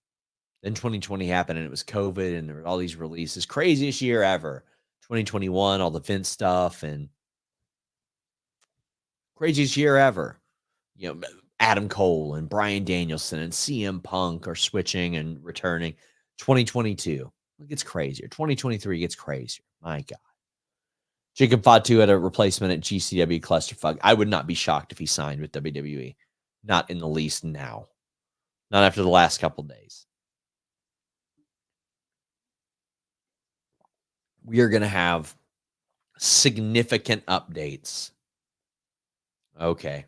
Then 2020 happened and it was COVID and there were all these releases. Craziest year ever. 2021, all the Vince stuff and craziest year ever. Adam Cole and Bryan Danielson and CM Punk are switching and returning. 2022 it gets crazier. 2023 gets crazier. My God. Jacob Fatu had a replacement at GCW Clusterfuck. I would not be shocked if he signed with WWE. Not in the least now. Not after the last couple days. We are going to have significant updates. Okay.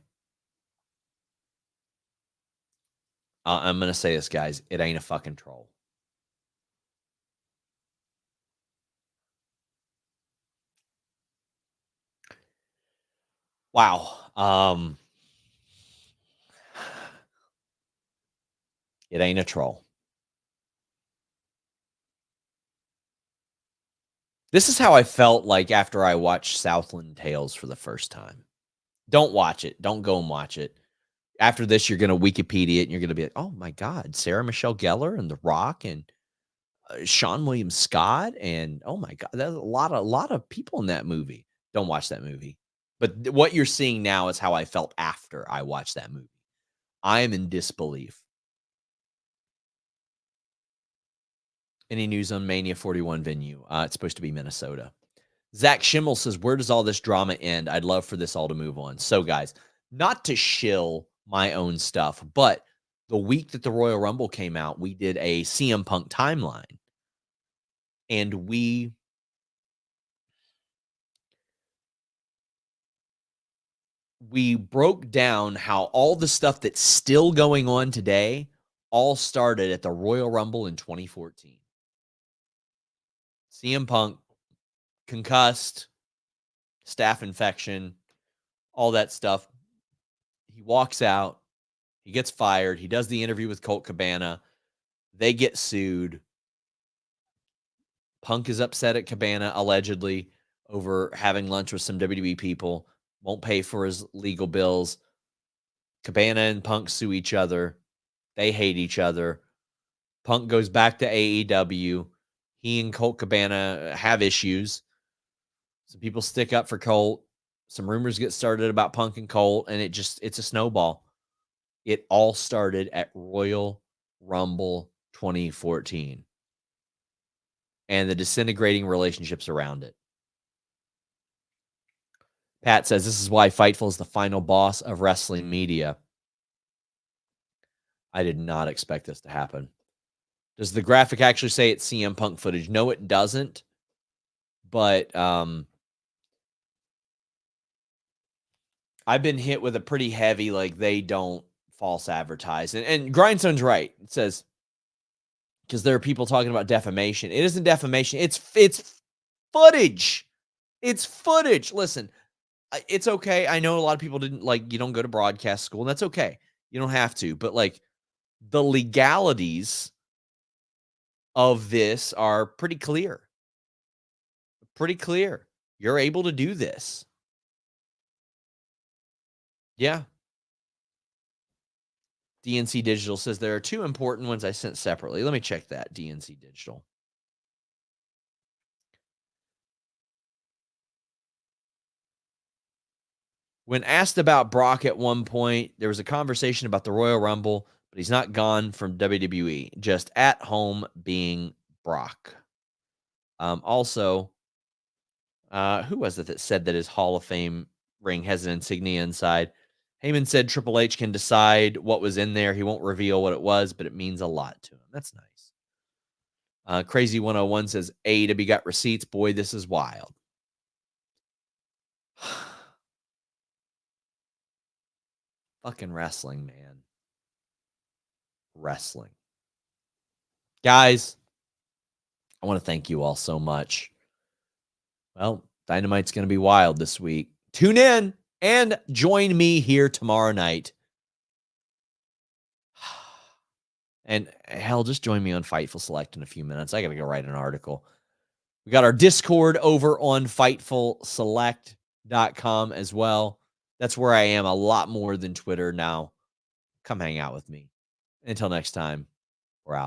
I'm going to say this, guys. It ain't a fucking troll. Wow. It ain't a troll. This is how I felt like after I watched Southland Tales for the first time. Don't watch it. Don't go and watch it. After this, you're going to Wikipedia it and you're going to be like, oh my God, Sarah Michelle Gellar and The Rock and Sean William Scott. And oh my God, there's a lot of people in that movie. Don't watch that movie. But what you're seeing now is how I felt after I watched that movie. I am in disbelief. Any news on Mania 41 venue? It's supposed to be Minnesota. Zach Schimmel says, where does all this drama end? I'd love for this all to move on. So, guys, not to shill my own stuff, but the week that the Royal Rumble came out, we did a CM Punk timeline. And we broke down how all the stuff that's still going on today all started at the Royal Rumble in 2014. CM Punk concussed, staph infection, all that stuff. He walks out. He gets fired. He does the interview with Colt Cabana. They get sued. Punk is upset at Cabana, allegedly, over having lunch with some WWE people. Won't pay for his legal bills. Cabana and Punk sue each other. They hate each other. Punk goes back to AEW. He and Colt Cabana have issues. Some people stick up for Colt. Some rumors get started about Punk and Colt, and it's a snowball. It all started at Royal Rumble 2014 and the disintegrating relationships around it. Pat says, this is why Fightful is the final boss of wrestling media. I did not expect this to happen. Does the graphic actually say it's CM Punk footage? No, it doesn't. But I've been hit with a pretty heavy, they don't false advertised. And Grindstone's right. It says, because there are people talking about defamation. It isn't defamation. It's footage. It's footage. Listen, it's okay. I know a lot of people didn't you don't go to broadcast school, and that's okay. You don't have to. But the legalities of this are pretty clear. Pretty clear. You're able to do this. Yeah. DNC Digital says there are 2 important ones I sent separately. Let me check that, DNC Digital. When asked about Brock at one point, there was a conversation about the Royal Rumble, but he's not gone from WWE, just at home being Brock. Also, who was it that said that his Hall of Fame ring has an insignia inside? Heyman said Triple H can decide what was in there. He won't reveal what it was, but it means a lot to him. That's nice. Crazy 101 says AEW got receipts. Boy, this is wild. Fucking wrestling, man. Wrestling. Guys, I want to thank you all so much. Well, Dynamite's going to be wild this week. Tune in and join me here tomorrow night. And hell, just join me on Fightful Select in a few minutes. I got to go write an article. We got our Discord over on FightfulSelect.com as well. That's where I am a lot more than Twitter now. Come hang out with me. Until next time, we're out.